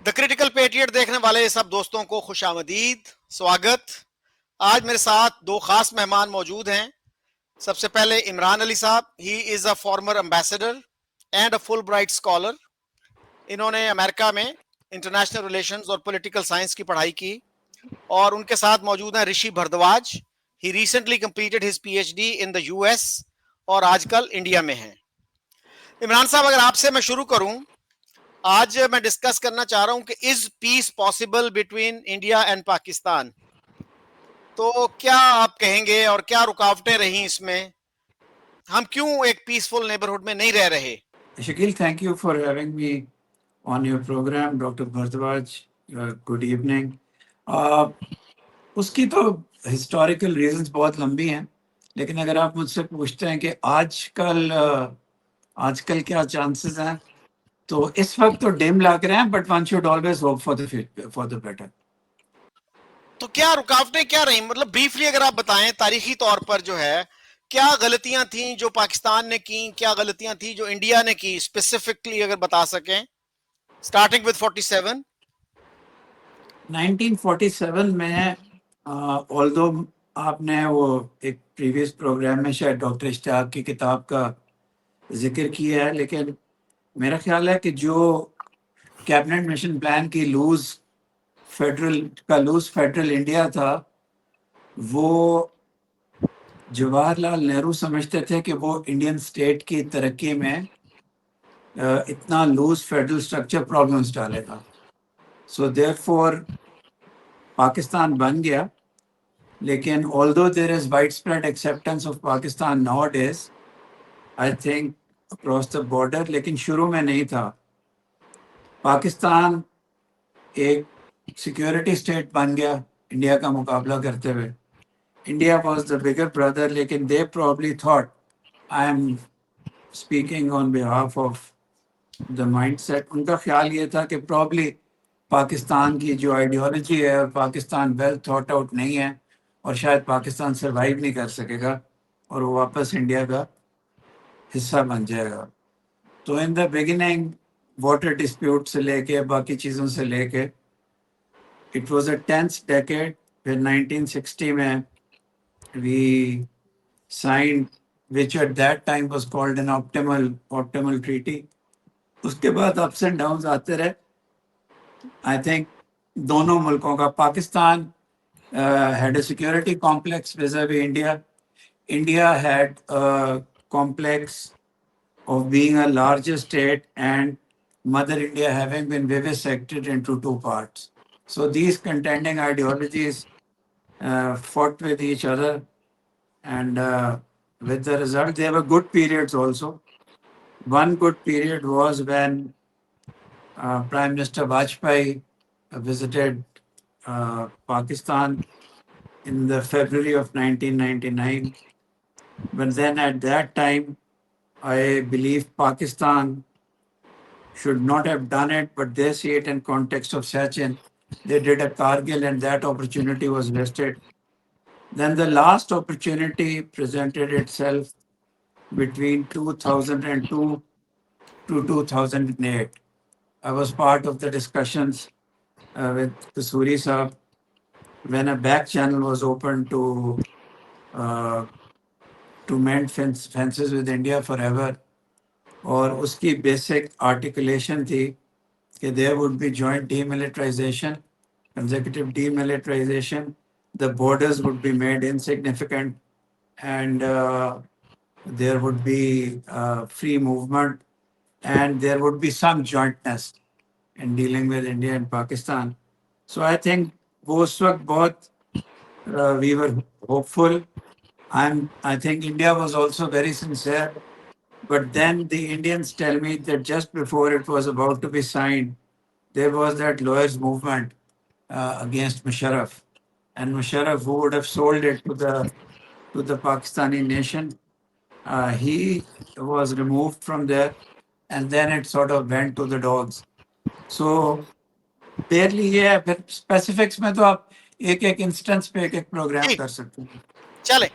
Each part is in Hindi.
द क्रिटिकल पेट्रियट देखने वाले सब दोस्तों को खुशामदीद, स्वागत। आज मेरे साथ दो खास मेहमान मौजूद हैं। सबसे पहले Imran Ali sahab, he is a former ambassador and a Fulbright scholar. इन्होंने अमेरिका में इंटरनेशनल रिलेशंस और पॉलिटिकल साइंस की पढ़ाई की। और उनके साथ मौजूद हैं Rishi Bhardwaj. He recently completed his PhD in the US और आजकल इंडिया में हैं। इमरान साहब, अगर आपसे मैं शुरू करूं, आज मैं डिस्कस करना चाह रहा हूं कि is peace possible between India and Pakistan. तो क्या आप कहेंगे और क्या रुकावटें रही इसमें? हम क्यों एक पीसफुल नेबरहुड में नहीं रह रहे? Shakil, thank you for having me on your program, Dr. Bhardwaj. Good evening. उसकी तो हिस्टोरिकल रीजंस बहुत लंबी हैं, लेकिन अगर आप मुझसे पूछते हैं कि आजकल क्या चांसेस हैं, तो इस वक्त तो डिम लग रहे हैं, but one should always hope for the better. तो क्या रुकावटें क्या रही, मतलब ब्रीफली अगर आप बताएं तारीखी तौर पर जो है, क्या गलतियां थी जो पाकिस्तान ने की, क्या गलतियां थी जो इंडिया ने की, स्पेसिफिकली अगर बता सकें, स्टार्टिंग विद 47। 1947 में ऑल्दो आपने वो एक प्रीवियस प्रोग्राम में शायद डॉक्टर इश्तियाक की किताब का जिक्र किया है, लेकिन मेरा ख्याल है कि जो कैबिनेट मिशन प्लान की लूज फेडरल इंडिया था, वो जवाहरलाल नेहरू समझते थे कि वो इंडियन स्टेट की तरक्की में इतना लूज फेडरल स्ट्रक्चर प्रॉब्लम्स डालेगा। सो देयरफॉर पाकिस्तान बन गया, लेकिन although there is widespread acceptance of Pakistan nowadays, I think across the border, लेकिन शुरू में नहीं था। पाकिस्तान एक सिक्योरिटी स्टेट बन गया इंडिया का मुकाबला करते हुए। India was the bigger brother, लेकिन they probably thought, I am speaking on behalf of the mindset, उनका ख्याल ये था कि प्रॉब्ली पाकिस्तान की जो आइडियोलॉजी है और पाकिस्तान वेल थॉट आउट नहीं है, और शायद पाकिस्तान सर्वाइव नहीं कर सकेगा और वो वापस इंडिया का हिस्सा बन जाएगा। तो in the beginning water dispute से लेके बाकी चीज़ों से लेके it was a tense decade. When 1960 में we signed, which at that time was called an optimal treaty. उसके बाद ups and downs आते रहे। I think दोनों मुल्कों का, Pakistan had a security complex vis-a-vis India. India had a complex of being a larger state and Mother India having been vivisected into two parts. So these contending ideologies fought with each other, and with the result, there were good periods also. One good period was when Prime Minister Vajpayee visited Pakistan in the February of 1999. But then at that time, I believe Pakistan should not have done it, but they see it in context of Sachin. They did a Kargil and that opportunity was wasted. Then the last opportunity presented itself between 2002 to 2008. I was part of the discussions with Kasuri Saab when a back channel was opened to mend fences with India forever. और उसकी basic articulation थी कि there would be joint demilitarization, consecutive demilitarization, the borders would be made insignificant, and there would be free movement, and there would be some jointness in dealing with India and Pakistan. So I think वो उस वक्त बहुत we were hopeful. I think India was also very sincere. But then the Indians tell me that just before it was about to be signed, there was that lawyers' movement against Musharraf. And Musharraf, who would have sold it to the Pakistani nation, he was removed from there, and then it sort of went to the dogs. So barely ये है, फिर specifics में तो आप एक एक इंस्टेंस पे एक एक प्रोग्राम कर सकते हैं। चले,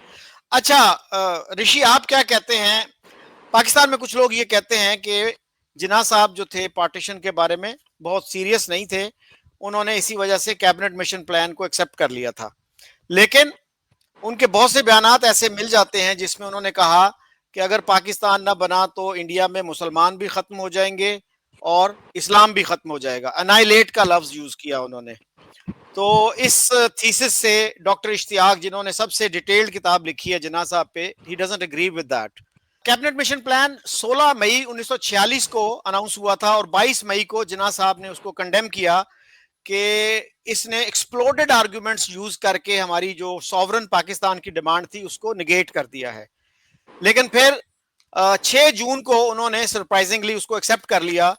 अच्छा ऋषि, आप क्या कहते हैं? पाकिस्तान में कुछ लोग ये कहते हैं कि जिन्ना साहब जो थे पार्टीशन के बारे में बहुत सीरियस नहीं थे, उन्होंने इसी वजह से कैबिनेट मिशन प्लान को एक्सेप्ट कर लिया था। लेकिन उनके बहुत से बयानात ऐसे मिल जाते हैं जिसमें उन्होंने कहा कि अगर पाकिस्तान ना बना तो इंडिया में मुसलमान भी खत्म हो जाएंगे और इस्लाम भी खत्म हो जाएगा। अनाइलेट का लफ्ज यूज किया उन्होंने। तो इस थीसिस से डॉक्टर इश्तियाक, जिन्होंने सबसे डिटेल्ड किताब लिखी है जिन्ना साहब पे, he doesn't agree with that. Cabinet mission plan 16 मई 1946 को अनाउंस हुआ था और 22 मई को जिन्ना साहब ने उसको कंडेम किया कि इसने एक्सप्लोडेड आर्गुमेंट्स यूज करके हमारी जो सॉवरन पाकिस्तान की डिमांड थी उसको निगेट कर दिया है। लेकिन फिर 6 जून को उन्होंने सरप्राइजिंगली उसको एक्सेप्ट कर लिया।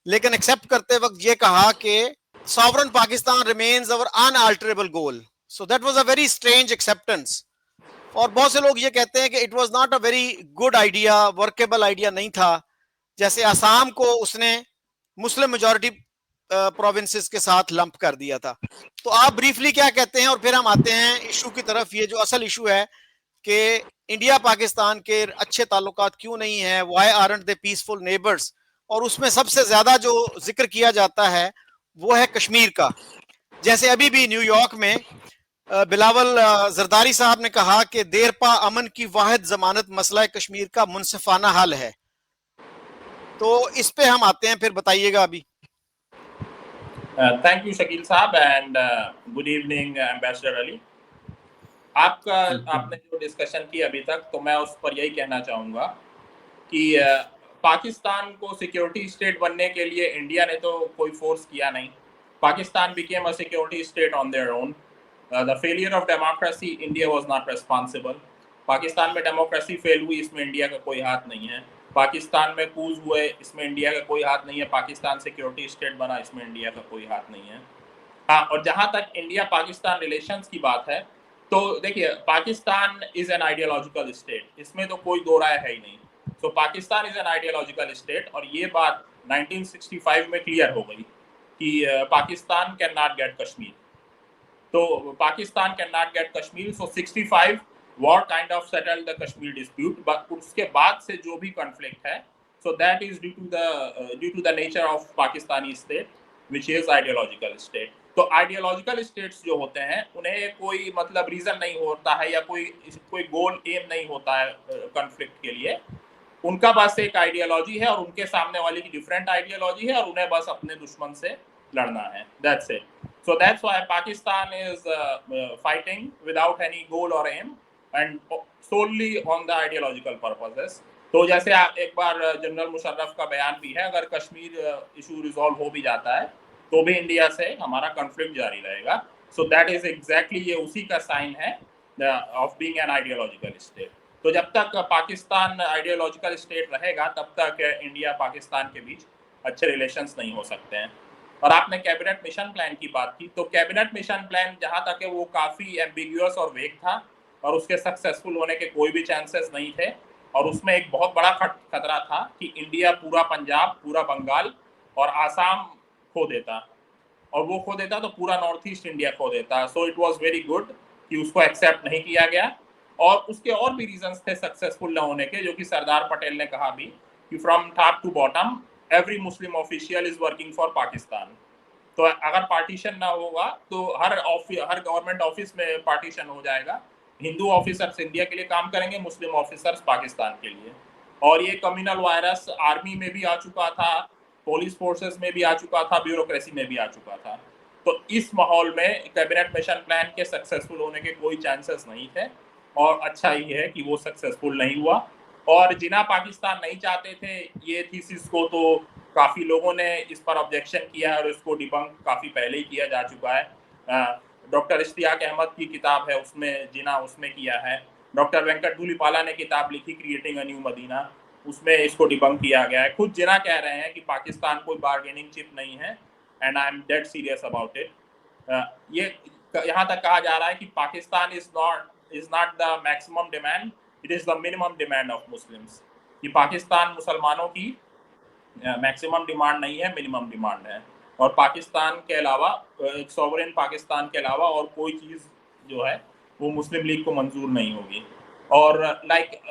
लेकिन एक्सेप्ट करते वक्त ये कहा कि sovereign Pakistan remains our unalterable goal. So that was a very strange acceptance. और बहुत से लोग ये कहते हैं कि it was not a very good idea, workable idea नहीं था। जैसे आसाम को उसने मुस्लिम मेजॉरिटी प्रोविंसेस के साथ लंप कर दिया था। तो आप ब्रीफली क्या कहते हैं और फिर हम आते हैं इशू की तरफ। ये जो असल इशू है कि इंडिया पाकिस्तान के अच्छे ताल्लुकात क्यों नहीं है, why aren't they peaceful neighbours, और उसमें सबसे ज्यादा जो जिक्र किया जाता है वो है कश्मीर का। जैसे अभी भी न्यूयॉर्क में बिलावल जरदारी साहब ने कहा कि देरपा अमन की वाहिद जमानत मसला कश्मीर का मुनसिफाना हल है। तो इस पे हम आते हैं, फिर बताइएगा अभी। थैंक यू शकील साहब and good evening ambassador Ali. आपने जो डिस्कशन की अभी तक, तो मैं उस पर यही कहना चाहूँगा कि पाकिस्तान को सिक्योरिटी स्टेट बनने के लिए इंडिया ने तो कोई फोर्स किया नहीं। Pakistan became a security state on their own. The failure of democracy, India was not responsible. Pakistan में डेमोक्रेसी फेल हुई, इसमें इंडिया का कोई हाथ नहीं है। पाकिस्तान में कूज हुए, इसमें इंडिया का कोई हाथ नहीं है। पाकिस्तान सिक्योरिटी स्टेट बना, इसमें इंडिया का कोई हाथ नहीं है। हाँ, और जहाँ तक इंडिया पाकिस्तान रिलेशंस की बात है, तो देखिए, Pakistan is an ideological state, इसमें तो कोई दो राय है ही नहीं। So Pakistan is an ideological state, और ये बात 1965 में क्लियर हो गई कि Pakistan cannot get Kashmir. तो Pakistan cannot get Kashmir. So 65 war kind of settle the Kashmir dispute. But उसके बाद से जो भी कॉन्फ्लिक्ट है, so that is due to the nature of Pakistani state which is ideological state. तो आइडियोलॉजिकल स्टेट्स जो होते हैं उन्हें कोई मतलब रीजन नहीं होता है या कोई गोल एम नहीं होता है कॉन्फ्लिक्ट के लिए। उनका बस एक आइडियोलॉजी है और उनके सामने वाले की डिफरेंट आइडियोलॉजी है, और उन्हें बस अपने दुश्मन से लड़ना है। That's it. So that's why Pakistan is fighting without any goal or aim and solely on the ideological purposes. तो जैसे एक बार जनरल मुशर्रफ का बयान भी है, अगर कश्मीर इशू रिजॉल्व हो भी जाता है तो भी इंडिया से हमारा कॉन्फ्लिक्ट जारी रहेगा। सो दैट इज एग्जैक्टली ये उसी का साइन है of being an ideological state. तो जब तक पाकिस्तान आइडियोलॉजिकल स्टेट रहेगा तब तक इंडिया पाकिस्तान के बीच अच्छे रिलेशंस नहीं हो सकते हैं। और आपने कैबिनेट मिशन प्लान की बात की, तो कैबिनेट मिशन प्लान जहां तक है वो काफ़ी एम्बिग्यूअस और वेग था, और उसके सक्सेसफुल होने के कोई भी चांसेस नहीं थे। और उसमें एक बहुत बड़ा खतरा था कि इंडिया पूरा पंजाब, पूरा बंगाल और आसाम खो देता, और वो खो देता तो पूरा नॉर्थ ईस्ट इंडिया खो देता। So it was very good कि उसको एक्सेप्ट नहीं किया गया। और उसके और भी रीजंस थे सक्सेसफुल न होने के, जो कि सरदार पटेल ने कहा भी कि from top to bottom every Muslim official is working for Pakistan. तो अगर पार्टीशन ना होगा तो हर गवर्नमेंट ऑफिस में पार्टीशन हो जाएगा। हिंदू ऑफिसर्स इंडिया के लिए काम करेंगे, मुस्लिम ऑफिसर्स पाकिस्तान के लिए। और ये कम्युनल वायरस आर्मी में भी आ चुका था, पुलिस फोर्सेस में भी आ चुका था, ब्यूरोक्रेसी में भी आ चुका था। तो इस माहौल में कैबिनेट मिशन प्लान के सक्सेसफुल होने के कोई चांसेस नहीं थे, और अच्छा ही है कि वो सक्सेसफुल नहीं हुआ। और जिना पाकिस्तान नहीं चाहते थे ये थीसिस को, तो काफ़ी लोगों ने इस पर ऑब्जेक्शन किया है और इसको डिबंक काफ़ी पहले ही किया जा चुका है। डॉक्टर इश्तियाक अहमद की किताब है, उसमें जिना उसमें किया है। डॉक्टर वेंकट धूलीपाला ने किताब लिखी क्रिएटिंग अ न्यू मदीना, उसमें इसको डिबंक किया गया है। खुद जिना कह रहे हैं कि पाकिस्तान कोई बार्गेनिंग चिप नहीं है, and I am dead serious about it. ये यहाँ तक कहा जा रहा है कि Pakistan is not the maximum demand, it is the minimum demand of Muslims. कि पाकिस्तान मुसलमानों की मैक्सिमम डिमांड नहीं है, मिनिमम डिमांड है। और पाकिस्तान के अलावा, एक सॉवरेन पाकिस्तान के अलावा और कोई चीज़ जो है वो मुस्लिम लीग को मंजूर नहीं होगी। और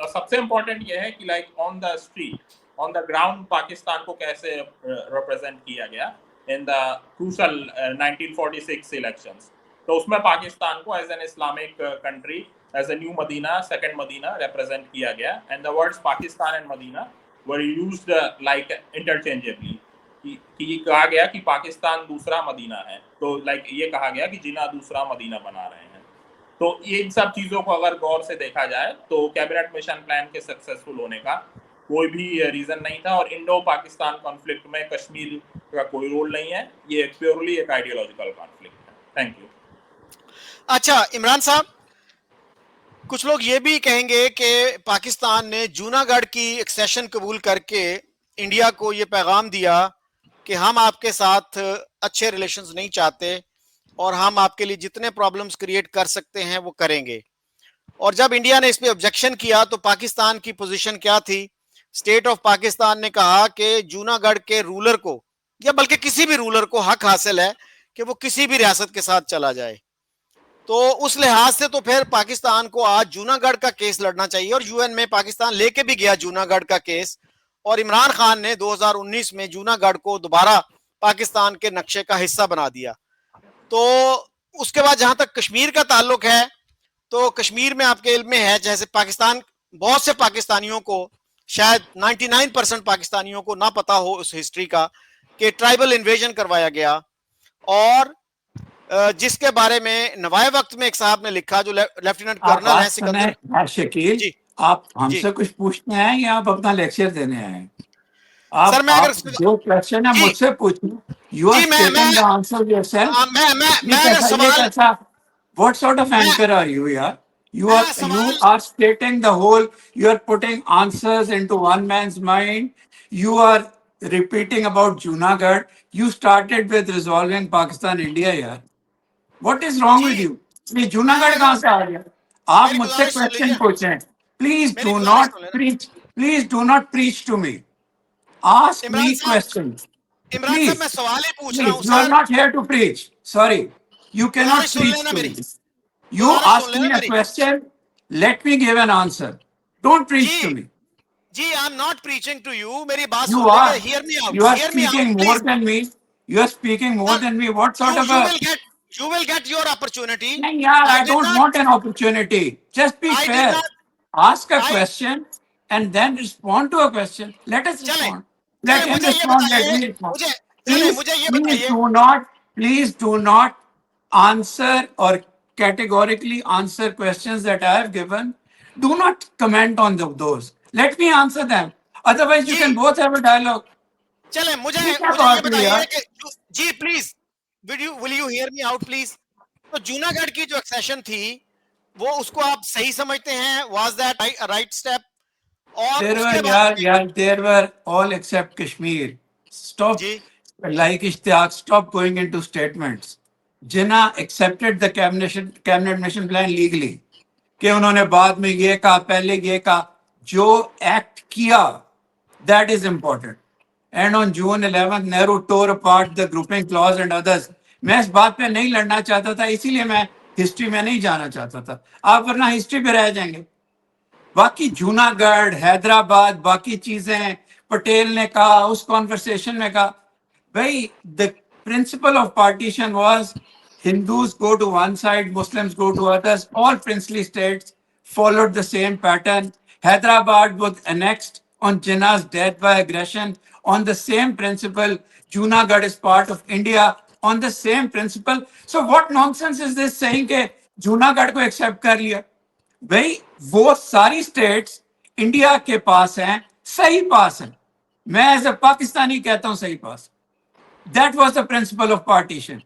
सबसे इम्पोर्टेंट ये है कि on the street, on the ground Pakistan को कैसे रिप्रेजेंट किया गया। in the crucial 1946 elections. तो उसमें पाकिस्तान को as an Islamic country, as a new Medina, second Medina represent किया गया, and the words Pakistan and Medina were used like interchangeably, कि कहा गया कि पाकिस्तान दूसरा मदीना है, तो लाइक ये कहा गया कि जिन्ना दूसरा मदीना बना रहे हैं। तो ये इन सब चीज़ों को अगर गौर से देखा जाए तो कैबिनेट मिशन प्लान के सक्सेसफुल होने का कोई भी रीजन नहीं था, और इंडो पाकिस्तान कॉन्फ्लिक्ट में कश्मीर का कोई रोल नहीं है, ये प्योरली एक आइडियोलॉजिकल कॉन्फ्लिक्ट है। Thank you. अच्छा इमरान साहब, कुछ लोग ये भी कहेंगे कि पाकिस्तान ने जूनागढ़ की एक्सेशन कबूल करके इंडिया को ये पैगाम दिया कि हम आपके साथ अच्छे रिलेशंस नहीं चाहते और हम आपके लिए जितने प्रॉब्लम्स क्रिएट कर सकते हैं वो करेंगे। और जब इंडिया ने इस पे ऑब्जेक्शन किया तो पाकिस्तान की पोजीशन क्या थी? स्टेट ऑफ पाकिस्तान ने कहा कि जूनागढ़ के रूलर को, या बल्कि किसी भी रूलर को हक हासिल है कि वो किसी भी रियासत के साथ चला जाए। तो उस लिहाज से तो फिर पाकिस्तान को आज जूनागढ़ का केस लड़ना चाहिए, और यूएन में पाकिस्तान लेके भी गया जूनागढ़ का केस, और इमरान खान ने 2019 में जूनागढ़ को दोबारा पाकिस्तान के नक्शे का हिस्सा बना दिया। तो उसके बाद जहां तक कश्मीर का ताल्लुक है, तो कश्मीर में आपके इल्म में है, जैसे पाकिस्तान, बहुत से पाकिस्तानियों को, शायद 99% पाकिस्तानियों को ना पता हो उस हिस्ट्री का, कि ट्राइबल इन्वेजन करवाया गया, और जिसके बारे में नवाए वक्त में एक साहब ने लिखा जो लेफ्टिनेंट कर्नल है सिकंदर। शकील जी, आप हमसे कुछ पूछने आए या आप अपना लेक्चर देने आए? आप, सर, मैं अगर जो क्वेश्चन है मुझसे पूछिए, you are stating the answer yourself. मैं अगर सवाल, what sort of anchor are you यार? You are stating the whole, you are putting answers into one man's mind. You are repeating about Junagadh. You started with resolving Pakistan India यार. What is wrong with you? ये जूनागढ़ कहाँ से आ गया? आप मुझसे क्वेश्चन पूछें. Please do not preach. Please do not preach to me. Ask me questions. Imran साहब, मैं सवाल ही पूछ रहा हूँ। You are not here to preach. Sorry, you cannot preach to me. You ask me a question. Let me give an answer. Don't preach to me. Ji, I'm not preaching to you. मेरी बात You सुन are. लीजिए. Hear me out. You are Hear me speaking out, more please. than me. You are speaking more than me. What sort of a? You will get your opportunity. नहीं यार, I don't want an opportunity. Just be fair. Ask a question and then respond to a question. Let us respond. Let him respond. Let me respond. Please do not answer or categorically answer questions that I have given. Do not comment on those. Let me answer them. Otherwise, you can both have a dialogue. चले, मुझे ये बताइए कि जी please, will you hear me out please? तो जूनागढ़ की जो एक्सेशन थी, वो उसको आप सही समझते हैं? Was that a right step? और there were all except Kashmir. Stop. Like Ishtiyaq, stop going into statements. Jinnah accepted the cabinet mission plan legally. कि उन्होंने बाद में ये कहा, पहले ये कहा, जो एक्ट किया, that is important. And on June 11th, Nehru tore apart the grouping clause and others. मैं इस बात पे नहीं लड़ना चाहता था, इसीलिए मैं हिस्ट्री में नहीं जाना चाहता था। आप वरना हिस्ट्री पे रह जाएंगे। बाकी जूनागढ़, हैदराबाद, बाकी चीजें पटेल ने कहा, उस कॉन्वर्सेशन में कहा, भाई the principle of partition was Hindus go to one side, Muslims go to others. All princely states followed the same pattern. Hyderabad was annexed on Jinnah's death by aggression on the same principle. Junagadh is part of India on the same principle. So what nonsense is this saying कि Junagadh को accept कर लिया? भाई वो सारी states इंडिया के पास हैं, सही पास हैं. मैं एज अ पाकिस्तानी कहता हूं सही पास. That was the principle of partition.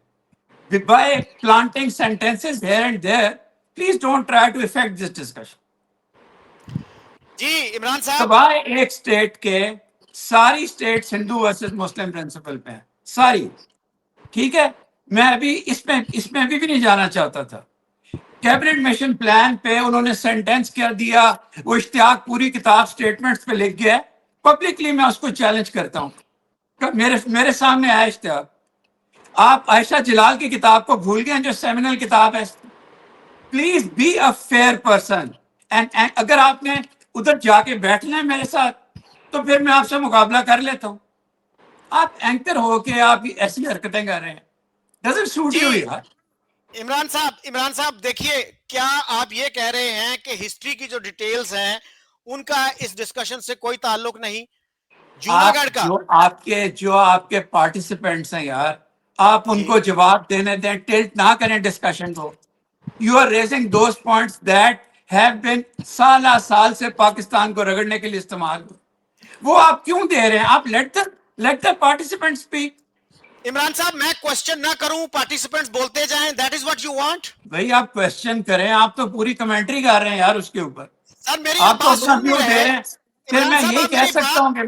By planting sentences here and there, please don't try to affect this discussion. जी इमरान साहब, सवाए एक स्टेट के सारी states Hindu versus Muslim principal पे हैं, सारी. ठीक है, मैं अभी इसमें भी नहीं जाना चाहता था. कैबिनेट मिशन प्लान पे उन्होंने सेंटेंस कर दिया, वो इश्तियाक पूरी किताब स्टेटमेंट्स पे लिख गया. पब्लिकली मैं उसको चैलेंज करता हूँ. मेरे सामने आया इश्तियाक. आप आयशा जलाल की किताब को भूल गए, जो सेमिनल किताब है. Please be a fair person. And अगर आपने उधर जाके बैठना है मेरे साथ, तो फिर मैं आपसे मुकाबला कर लेता हूं. आप एंकर हो के आप ऐसी हरकतें कर रहे हैं, डजंट सूट यू जी यार। इमरान साहब देखिए, क्या आप ये कह रहे हैं कि हिस्ट्री की जो डिटेल्स हैं उनका इस डिस्कशन से कोई ताल्लुक नहीं? आप जूनागढ़ का। जो आपके पार्टिसिपेंट्स हैं यार, आप जी उनको जवाब देने दें, टिल्ट ना करें डिस्कशन को। You are raising those points that have been साल से पाकिस्तान को रगड़ने के लिए इस्तेमाल हुए। वो आप क्यों दे रहे हैं? आप let the participants speak. Imran साहब, मैं क्वेश्चन ना करूं, पार्टिसिपेंट्स बोलते जाएं, that is what you want? भाई आप क्वेश्चन करें, आप तो पूरी कमेंट्री कर रहे हैं यार उसके ऊपर। सर मेरी आप आप तो बात अपना सुन नहीं व्यू दे रहे। रहे हैं, फिर इमरान मैं साहब यही आप कह सकता हूँ कि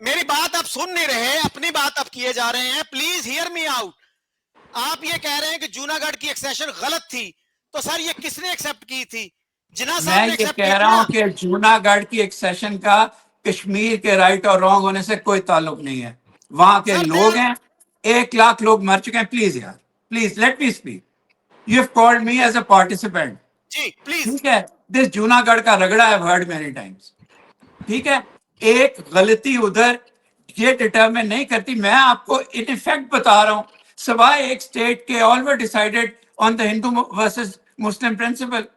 मेरी बात आप सुन नहीं रहे, अपनी बात आप किए जा रहे हैं। Please hear me out. आप ये कह रहे हैं कि जूनागढ़ की एक्सेशन गलत थी, तो सर ये किसने एक्सेप्ट की थी? जिन्ना साहब मैं ने ये एक्सेप्ट की कह थी रहा ना? हूं कि जूनागढ़ की एक्सेशन का कश्मीर के राइट और रॉन्ग होने से कोई ताल्लुक नहीं है। वहां के सर लोग हैं, 1 लाख लोग मर चुके हैं। प्लीज यार, please let me speak. You have called me as a participant. जी प्लीज। ठीक है, दिस जूनागढ़ का रगड़ा है वर्ड मेनी टाइम्स। ठीक है, एक गलती उधर ये डिटरमिन नहीं करती। मैं आपको इन इफेक्ट बता रहा हूं, सवाए एक स्टेट के all were decided on the Hindu versus Muslim principle.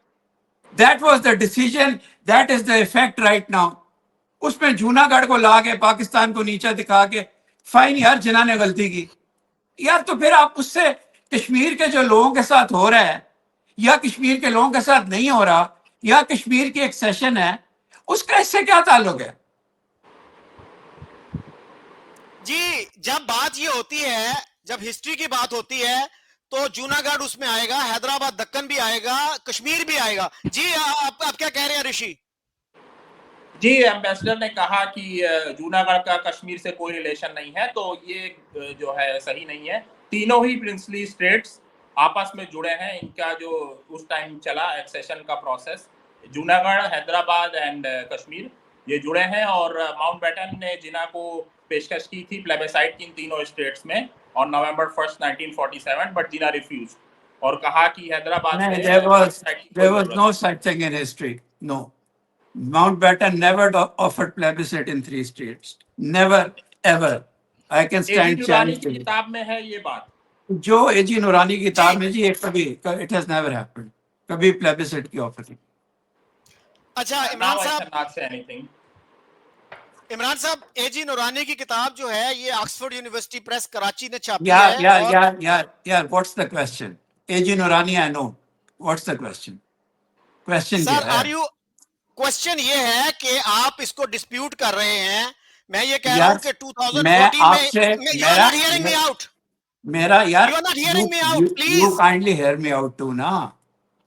That was the decision, that is the effect right now. उसमें जूनागढ़ को ला के पाकिस्तान को नीचा दिखा के फाइन यार, जिन्ना ने गलती की यार, तो फिर आप उससे कश्मीर के जो लोगों के साथ हो रहा है या कश्मीर के लोगों के साथ नहीं हो रहा या कश्मीर की एक सेशन है, उसका इससे क्या ताल्लुक है? जी जब बात ये होती है, जब हिस्ट्री की बात होती है, तो जूनागढ़ उसमें आएगा, हैदराबाद दक्कन भी आएगा, कश्मीर भी आएगा। जी आप क्या कह रहे हैं ऋषि? जी, एम्बेसडर ने कहा कि जूनागढ़ का कश्मीर से कोई रिलेशन नहीं है, तो ये जो है सही नहीं है। तीनों ही प्रिंसली स्टेट्स आपस में जुड़े हैं। इनका जो उस टाइम चला एक्सेशन का प्रोसेस, जूनागढ़, हैदराबाद एंड कश्मीर, ये जुड़े हैं। और माउंटबेटन ने जिन्ना को पेशकश की थी प्लेबेसाइट की इन तीनों स्टेट्स में on November 1st 1947, but Jinnah refuse और कहा कि हैदराबाद से There was no such thing in history. No. Mountbatten never offered plebiscite in 3 states. Never, ever. I can stand challenge की किताब में है ये बात। जो एजी नूरानी की किताब में जी, कभी it has never happened. कभी plebiscite की ऑफर नहीं। अच्छा Now I cannot say anything. Imran साहब, एजी नूरानी की किताब जो है ये ऑक्सफोर्ड यूनिवर्सिटी प्रेस कराची ने छापी है। यार what's the question? एजी नूरानी I know. What's the question? Question sir क्या है? क्वेश्चन ये है कि आप इसको डिस्प्यूट कर रहे हैं। मैं ये कह रहा यार, हूं कि 2014 मैं में आपसे you are not hearing me out. मेरा यार, you are not hearing me out, you please kindly hear me out too ना।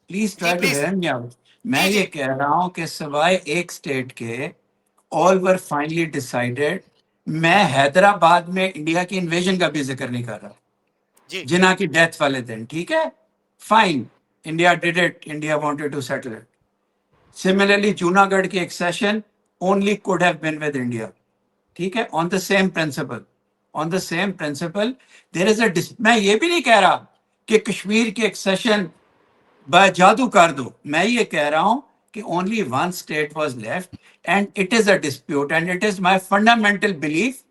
प्लीज जी try to please. Hear me out. मैं जी ये जी कह रहा हूं कि सिवाय एक स्टेट के ऑल वर फाइनली डिसाइडेड। मैं हैदराबाद में इंडिया की इन्वेजन का भी जिक्र नहीं कर रहा, जी जिन्ना की डेथ वाले दिन। ठीक है, fine, India did it, India wanted to settle it. Similarly Junagadh की accession only could have been with India. ठीक है, on the same principle, on the same principle there is a. मैं ये भी नहीं कह रहा कि कश्मीर की एक्सेशन जादू कर दो। मैं ये कह रहा हूं कि only one state was left and it is a dispute and it is my fundamental belief,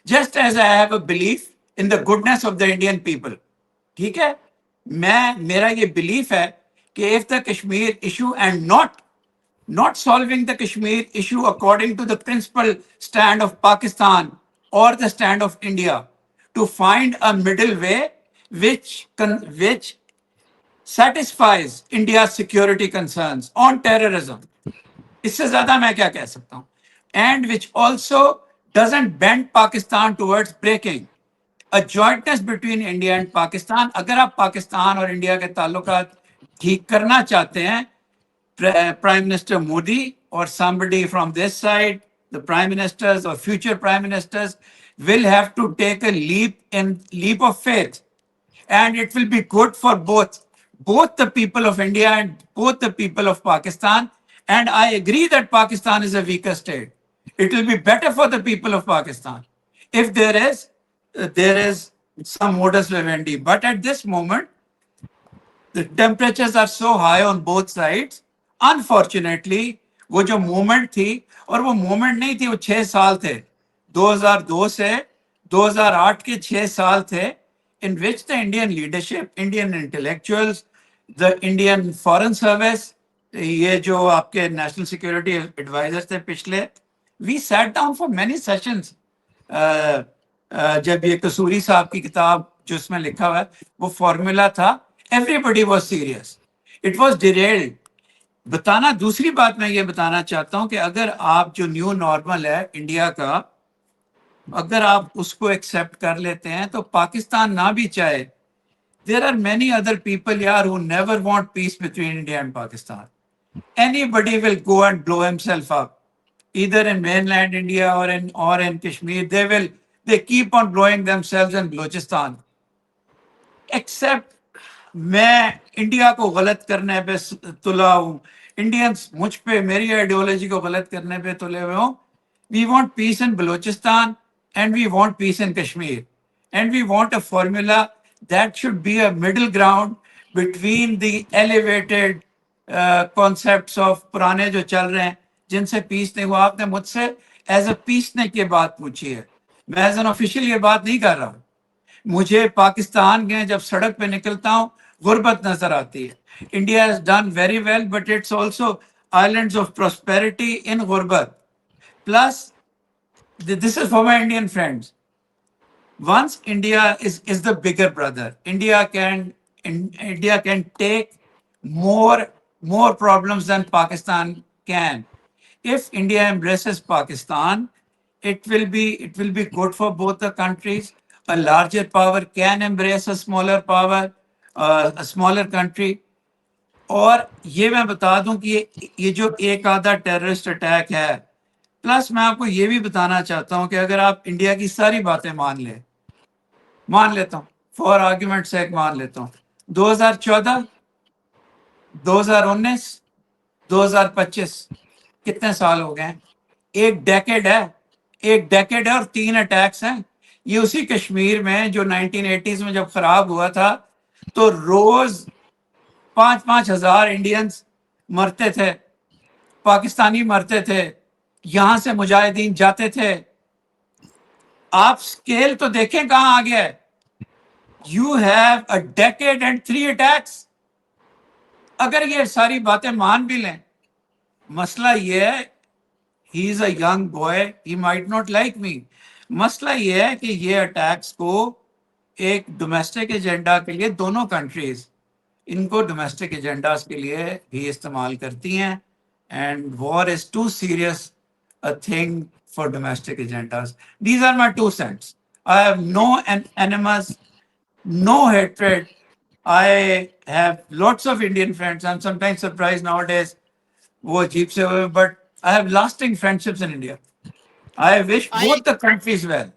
just as I have a belief in the goodness of the Indian people. ठीक है, मेरा ये बिलीफ है कि if the Kashmir issue and not solving the Kashmir issue according to the principal stand of Pakistan or the stand of India, to find a middle way which satisfies India's security concerns on terrorism. इससे ज्यादा मैं क्या कह सकता हूं? And which also doesn't bend Pakistan towards breaking a jointness between India and Pakistan. अगर आप पाकिस्तान और इंडिया के ताल्लुकात ठीक करना चाहते हैं, Prime Minister Modi or somebody from this side, the prime ministers or future prime ministers, will have to take a leap of faith, and it will be good for both the people of India and both the people of Pakistan. And I agree that Pakistan is a weaker state. It will be better for the people of Pakistan if there is some modus vivendi. But at this moment, the temperatures are so high on both sides. Unfortunately, वो जो मूवमेंट थी, और वो मूवमेंट नहीं थी, वो 6 साल थे, 2002 से 2008 के 6 साल थे in which the Indian leadership, Indian intellectuals, the Indian Foreign Service, ये जो आपके नेशनल सिक्योरिटी एडवाइजर थे पिछले, we sat down for many sessions. जब ये कसूरी साहब की किताब जो इसमें लिखा हुआ है वो फॉर्मूला था, everybody was serious. It was derailed. बताना, दूसरी बात मैं ये बताना चाहता हूं कि अगर आप जो न्यू नॉर्मल है इंडिया का, अगर आप उसको एक्सेप्ट कर लेते हैं तो पाकिस्तान ना भी चाहे, there are many other people यार who never want peace between India and Pakistan. Anybody will go and blow himself up either in mainland India or in Kashmir. They keep on blowing themselves in Balochistan. Except मैं इंडिया को गलत करने पे तुला हूँ, इंडियंस मुझ पे मेरी आइडियोलॉजी को गलत करने पे तुले हुए हूँ. We want peace in Balochistan and we want peace in Kashmir and we want a formula that should be a middle ground between the elevated concepts of पुराने जो चल रहे हैं जिनसे पीस नहीं हुआ. आपने मुझसे एज अ पीसने की बात पूछी है, मैं एज एन ऑफिशियल ये बात नहीं कर रहा हूँ. मुझे पाकिस्तान के जब सड़क पे निकलता हूँ गुर्बत नजर आती है. India has done very well but it's also islands of prosperity in गुर्बत. Plus this is for my Indian friends. Once India is the bigger brother, India can take more problems than Pakistan can. If India embraces Pakistan, it will be good for both the countries. A larger power can embrace a smaller power, a smaller country. और ये मैं बता दूं कि ये जो एक आधा टेररिस्ट अटैक है, प्लस मैं आपको ये भी बताना चाहता हूं कि अगर आप इंडिया की सारी बातें मान लेता हूं, फॉर आर्ग्यूमेंट सेक मान लेता हूं, 2014, 2019, 2025 कितने साल हो गए? एक डेकेड है और 3 अटैक्स हैं. ये उसी कश्मीर में जो 1980s में जब खराब हुआ था तो रोज 5-5 हजार इंडियंस मरते थे, पाकिस्तानी मरते थे, यहां से मुजाहिदीन जाते थे. आप स्केल तो देखें कहां आ गया है. You have a decade and 3 attacks. अगर ये सारी बातें मान भी लें, मसला ये है, ही is a young boy, he might not like me. मसला ये है कि ये अटैक्स को एक डोमेस्टिक एजेंडा के लिए दोनों कंट्रीज इनको डोमेस्टिक एजेंडास के लिए भी इस्तेमाल करती हैं. And war is too serious a thing for domestic agendas. These are my 2 cents. I have no animus, no hatred. I have lots of Indian friends. I'm sometimes surprised nowadays, wo ajeeb se hue, but I have lasting friendships in India. I wish both the countries well.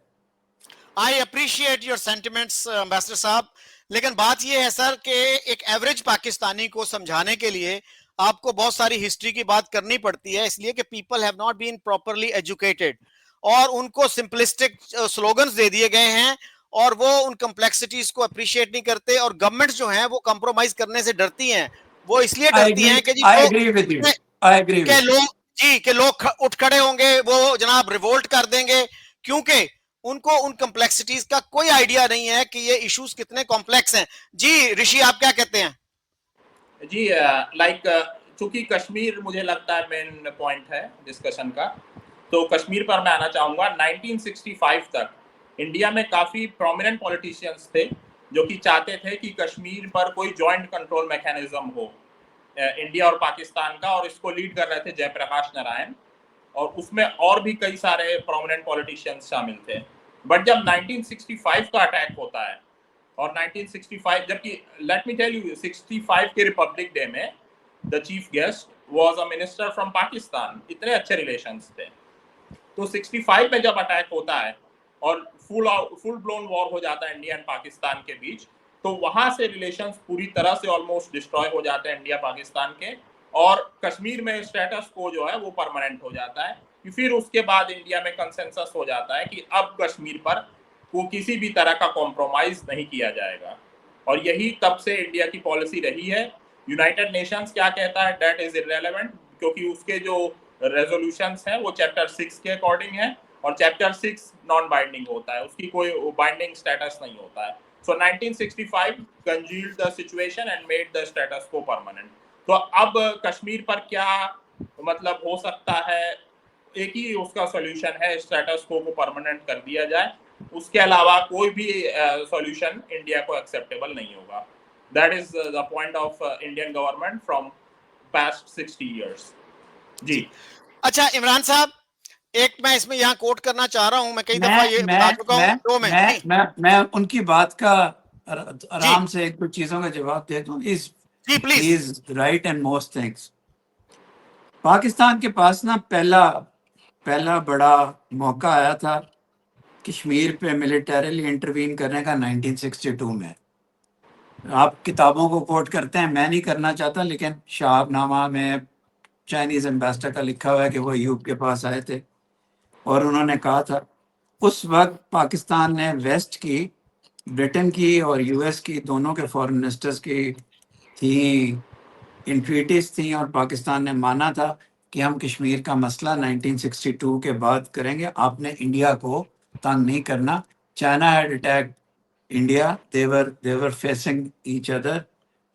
I appreciate your sentiments, Ambassador साहब. लेकिन बात ये है सर कि एक एवरेज पाकिस्तानी को समझाने के लिए आपको बहुत सारी हिस्ट्री की बात करनी पड़ती है, इसलिए कि people have not been properly educated और उनको सिंपलिस्टिक स्लोगन्स दे दिए गए हैं और वो उन कॉम्प्लेक्सिटीज को अप्रिशिएट नहीं करते. और गवर्नमेंट जो है वो कंप्रोमाइज करने से डरती हैं. वो इसलिए डरती हैं कि जी लोग उठ खड़े होंगे, वो जनाब रिवोल्ट कर देंगे, क्योंकि उनको उन कॉम्प्लेक्सिटीज का कोई आइडिया नहीं है कि ये इश्यूज कितने कॉम्प्लेक्स हैं. जी ऋषि, आप क्या कहते हैं? जी चूंकि कश्मीर मुझे लगता है मेन पॉइंट है डिस्कशन का, तो कश्मीर पर मैं आना चाहूंगा. 1965 तक इंडिया में काफी प्रोमिनेंट पॉलिटिशियंस थे जो कि चाहते थे कि कश्मीर पर कोई जॉइंट कंट्रोल मैकेनिज्म हो इंडिया और पाकिस्तान का, और इसको लीड कर रहे थे जयप्रकाश नारायण, और उसमें और भी कई सारे प्रोमिनेंट पॉलिटिशियंस शामिल थे. बट जब 1965 का अटैक होता है और 1965, जबकि लेट मी टेल यू 65 के रिपब्लिक डे में the chief guest was a minister from Pakistan. इतने अच्छे रिलेशंस थे. तो 65 में जब अटैक होता है और फुल ब्लोन वॉर हो जाता है इंडिया एंड पाकिस्तान के बीच, तो वहां से रिलेशंस पूरी तरह से ऑलमोस्ट डिस्ट्रॉय हो जाते हैं इंडिया पाकिस्तान के, और कश्मीर में स्टेटस को जो है वो परमानेंट हो जाता है. फिर उसके बाद इंडिया में कंसेंसस हो जाता है कि अब कश्मीर पर को किसी भी तरह का कॉम्प्रोमाइज नहीं किया जाएगा, और यही तब से इंडिया की पॉलिसी रही है. यूनाइटेड नेशंस क्या कहता है दैट इज इररेलेवेंट, क्योंकि उसके जो रेजोल्यूशंस हैं वो चैप्टर 6 के अकॉर्डिंग है, और चैप्टर 6 नॉन बाइंडिंग होता है, उसकी कोई बाइंडिंग स्टेटस नहीं होता है. So 1965 congealed the situation and made the status quo permanent. तो अब कश्मीर पर क्या मतलब हो सकता है, एक ही उसका सॉल्यूशन है, स्टेटस को परमानेंट कर दिया जाए, उसके अलावा कोई भी सॉल्यूशन इंडिया को एक्सेप्टेबल नहीं होगा. That is the point of Indian government from past 60 years. जी. अच्छा इमरान साहब, एक मैं इसमें यहाँ कोट करना चाह रहा हूं, मैं कई दफा ये बता चुका हूँ शो में. मैं उनकी बात का जी आराम से एक दो चीजों का जवाब दे दूं. जी please. He is right in most things. Pakistan के पास ना पहला बड़ा मौका आया था कश्मीर पे मिलिटरीली इंटरवीन करने का 1962 में. आप किताबों को कोट करते हैं, मैं नहीं करना चाहता, लेकिन शाहनामा में चाइनीज एम्बेसडर का लिखा हुआ है कि वो अयूब के पास आए थे और उन्होंने कहा था उस वक्त पाकिस्तान ने वेस्ट की, ब्रिटेन की और यूएस की, दोनों के फॉरेन मिनिस्टर्स की थी इंट्रीटीज थी, और पाकिस्तान ने माना था कि हम कश्मीर का मसला 1962 के बाद करेंगे, आपने इंडिया को तंग नहीं करना. China had attacked India, they were facing each other.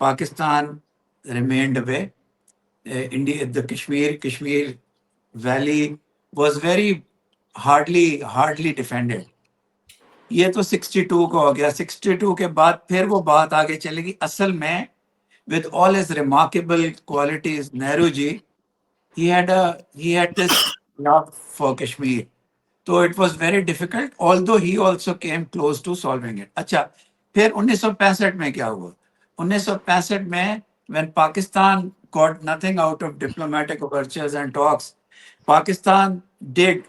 Pakistan remained away. India, the Kashmir Valley was very hardly defended. ये तो 62 को हो गया. 62 के बाद फिर वो बात आगे चलेगी. असल में with all his remarkable qualities, Nehru ji, he had this love for Kashmir. So it was very difficult, although he also came close to solving it. अच्छा, फिर 1965 में क्या हुआ? 1965 में when Pakistan got nothing out of diplomatic overtures and talks, Pakistan did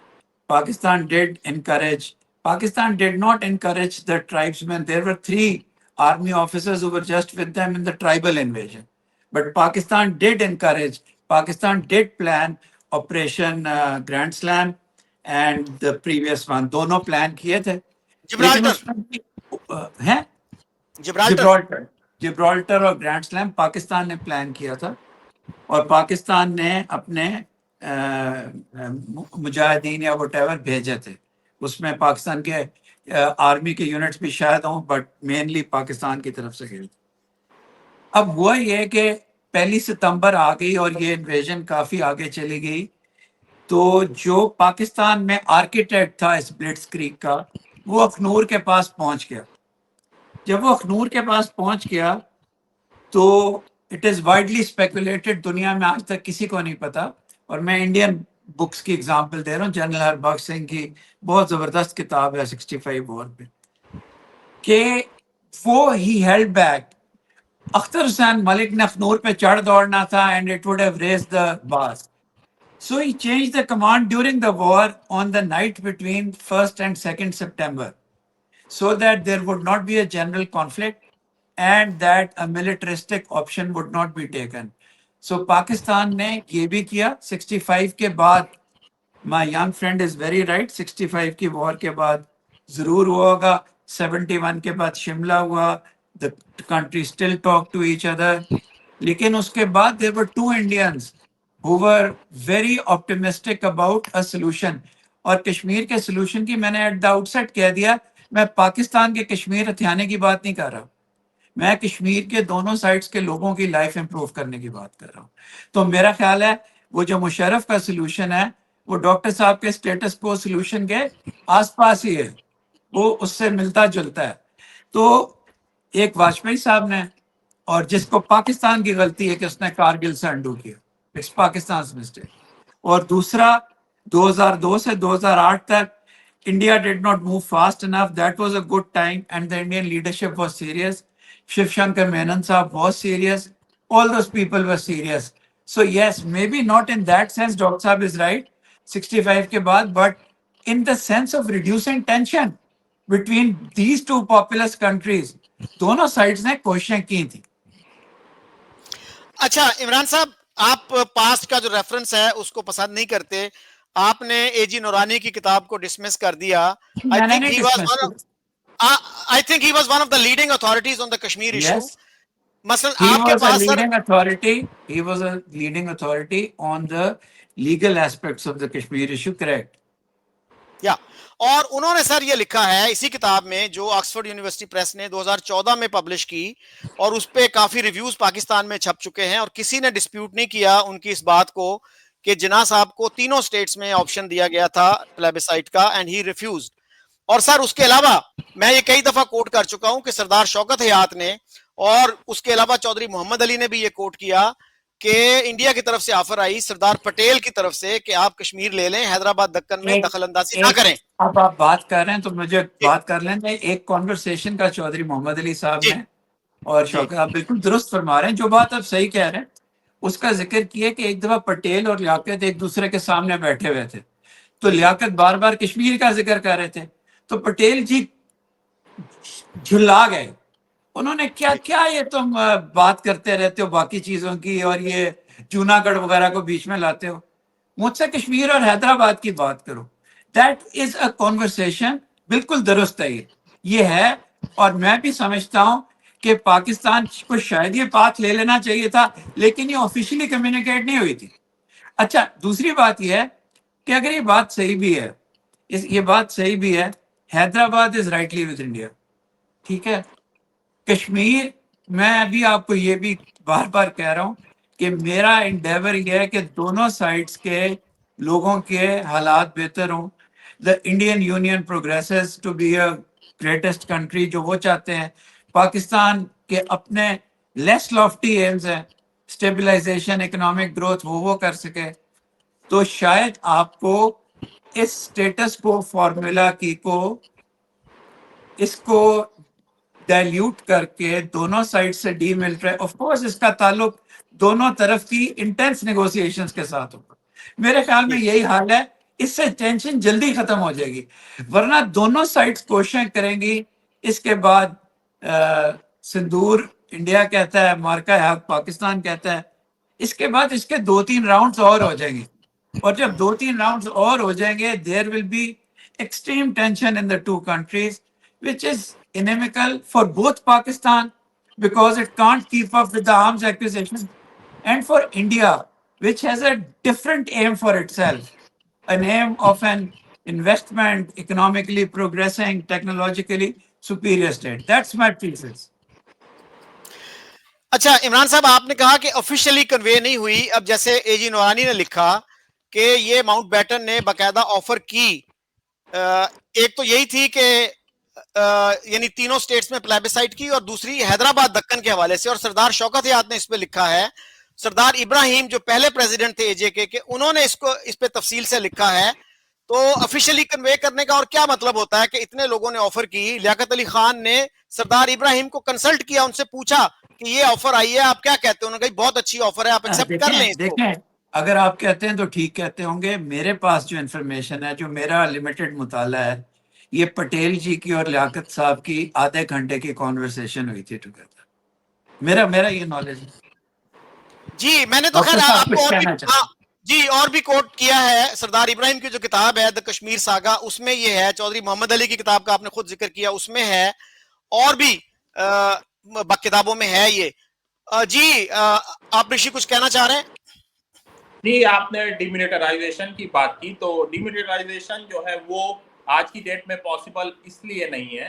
encourage. Pakistan did not encourage the tribesmen. There were 3 army officers who were just with them in the tribal invasion. But Pakistan did encourage, Pakistan did plan Operation Grand Slam and the previous one. दोनों प्लान किए थे. हैं जिब्राल्टर और ग्रैंड स्लैम पाकिस्तान ने प्लान किया था, और पाकिस्तान ने अपने मुजाहिदीन या व्हाटएवर भेजे थे. उसमें पाकिस्तान के आर्मी के यूनिट्स भी शायद हों, बट मेनली पाकिस्तान की तरफ से गए. अब हुआ ये कि 1 सितंबर आ गई और ये इन्वेजन काफी आगे चली गई. तो जो पाकिस्तान में आर्किटेक्ट था इस ब्लिट्जक्रीग का, वो अखनूर के पास पहुंच गया. जब वो अखनूर के पास पहुंच गया तो इट इज वाइडली स्पेकुलेटेड, दुनिया में आज तक किसी को नहीं पता, और मैं इंडियन बुक्स की एग्जांपल दे रहा हूँ. जनरल हरबख्श सिंह की बहुत जबरदस्त किताब है 65 वॉर पे, कि वो he held back. Akhtar Hussain Malik ने अखनूर पे चढ़ दौड़ना था and it would have raised the बास. So he changed the command during the war on the night between 1st and 2nd September, so that there would not be a general conflict and that a militaristic option would not be taken. So Pakistan ने ये भी किया. 65 के बाद, my young friend is very right, 65 की war के बाद जरूर हुआ होगा. 71 के बाद शिमला हुआ. The country still talked to each other. लेकिन उसके बाद there were 2 Indians who were very optimistic about a solution. और कश्मीर के solution की मैंने at the outset कह दिया, मैं पाकिस्तान के कश्मीर हथियाने की बात नहीं कर रहा, मैं कश्मीर के दोनों साइड्स के लोगों की लाइफ इंप्रूव करने की बात कर रहा हूँ. तो मेरा ख्याल है वो जो मुशर्रफ का solution है, वो डॉक्टर साहब के स्टेटस को solution के आसपास ही है, वो उससे मिलता जुलता है. तो एक वाजपेयी साहब ने, और जिसको पाकिस्तान की गलती है कि उसने कारगिल से अंडू किया, इट्स पाकिस्तान मिस्टेक. और दूसरा 2002 से 2008 तक India did not move fast enough. That was a good time and the Indian leadership was serious. Shivshankar Menon साहब was serious. All those people were serious. So yes, maybe not in that sense, doctor साहब इज राइट 65 के बाद, but in the sense of reducing tension between these 2 populous countries, दोनों साइड्स ने कोशिशें की थी. अच्छा इमरान साहब, आप पास्ट का जो रेफरेंस है उसको पसंद नहीं करते. आपने एजी नूरानी की किताब को डिसमिस कर दिया. I think he was one of the leading authorities on the Kashmir issue. मसलन आपके पास he was a leading authority on the legal aspects of the Kashmir issue, correct? या और उन्होंने सर ये लिखा है इसी किताब में जो ऑक्सफोर्ड यूनिवर्सिटी प्रेस ने 2014 में पब्लिश की, और उस पे काफी रिव्यूज पाकिस्तान में छप चुके हैं और किसी ने डिस्प्यूट नहीं किया उनकी इस बात को कि जिन्ना साहब को तीनों स्टेट्स में ऑप्शन दिया गया था प्लेबिसाइट का एंड ही रिफ्यूज्ड। और सर उसके अलावा मैं ये कई दफा कोट कर चुका हूं कि सरदार शौकत हयात ने और उसके अलावा चौधरी मोहम्मद अली ने भी ये कोट किया कि इंडिया की तरफ से ऑफर आई सरदार पटेल की तरफ से कि आप कश्मीर ले लें, हैदराबाद दक्कन में दखल अंदाजी ना करें। अब आप बात कर रहे हैं तो मुझे बात कर लें एक कॉन्वर्सेशन का चौधरी मोहम्मद अली साहब ने और शौकत, आप बिल्कुल दुरुस्त फरमा रहे हैं, जो बात आप सही कह रहे हैं उसका जिक्र किया कि एक दफा पटेल और लियाकत एक दूसरे के सामने बैठे हुए थे, तो लियाकत बार बार कश्मीर का जिक्र कर रहे थे, तो पटेल जी झुल्ला गए। उन्होंने क्या क्या ये तुम बात करते रहते हो बाकी चीजों की और ये जूनागढ़ वगैरह को बीच में लाते हो, मुझसे कश्मीर और हैदराबाद की बात करो। दैट इज अ कॉन्वर्सेशन, बिल्कुल दुरुस्त है ये है। और मैं भी समझता हूं कि पाकिस्तान को शायद ये बात ले लेना चाहिए था, लेकिन ये ऑफिशियली कम्युनिकेट नहीं हुई थी। अच्छा, दूसरी बात यह है कि अगर ये बात सही भी है, ये बात सही भी है, Hyderabad is rightly with India, ठीक है। कश्मीर, मैं अभी आपको ये भी बार बार कह रहा हूं कि मेरा इंडेवर यह है कि दोनों साइड्स के लोगों के हालात बेहतर हों। The Indian union progresses to be a greatest country, जो वो चाहते हैं। पाकिस्तान के अपने लेस लॉफ्टी एम्स हैं, स्टेबलाइजेशन, इकोनॉमिक ग्रोथ, वो कर सके। तो शायद आपको इस स्टेटस को फॉर्मूला की को इसको डाइल्यूट करके दोनों साइड से डीमिलिटरी, ऑफ कोर्स इसका ताल्लुक दोनों तरफ की इंटेंस नेगोशिएशंस के साथ होगा। मेरे ख्याल में यही हाल है, इससे टेंशन जल्दी खत्म हो जाएगी, वरना दोनों साइड्स कोशिशें करेंगी। इसके बाद सिंदूर इंडिया कहता है, मार्का है पाकिस्तान कहता है, इसके बाद इसके 2-3 राउंड्स और हो जाएंगे, और जब 2-3 राउंड्स और हो जाएंगे, there will be extreme tension in the two countries, which is inimical for both Pakistan because it can't keep up with the arms acquisition, and for India, which has a different aim for itself, an aim of an investment, economically progressing, technologically superior state. That's my thesis. अच्छा इमरान साहब, आपने कहा कि ऑफिशियली कन्वे नहीं हुई। अब जैसे एजी नूरानी ने लिखा कि ये माउंट बैटन ने बाकायदा ऑफर की, एक तो यही थी कि यानी तीनों स्टेट्स में प्लेबिसाइट की, और दूसरी हैदराबाद दक्कन के हवाले से। और सरदार शौकत हयात ने इस पे लिखा है, सरदार इब्राहिम जो पहले प्रेसिडेंट थे एजेके के, उन्होंने इसको इस पे तफसील से लिखा है। तो ऑफिशियली कन्वे करने का और क्या मतलब होता है कि इतने लोगों ने ऑफर की, लियाकत अली खान ने सरदार इब्राहिम को कंसल्ट किया, उनसे पूछा कि ये ऑफर आई है, आप क्या कहते हो? उन्होंने कहा बहुत अच्छी ऑफर है, आप एक्सेप्ट कर लें इसको। देखें, अगर आप कहते हैं तो ठीक कहते होंगे। मेरे पास जो इन्फॉर्मेशन है, जो मेरा लिमिटेड मुताला है, ये पटेल जी की और लियाकत साहब की आधे घंटे की कॉन्वर्सेशन हुई थी टुगेदर। मेरा ये नॉलेज है जी। मैंने तो खैर आपको और भी, जी, और भी कोट किया है। सरदार इब्राहिम की जो किताब है द कश्मीर सागा, उसमें ये है। चौधरी मोहम्मद अली की किताब का आपने खुद जिक्र किया, उसमें है, और भी किताबों में है ये। जी, आप ऋषि कुछ कहना चाह रहे हैं? जी, आपने डिमिलिटराइजेशन की बात की, तो डिमिलिटराइजेशन जो है वो आज की डेट में पॉसिबल इसलिए नहीं है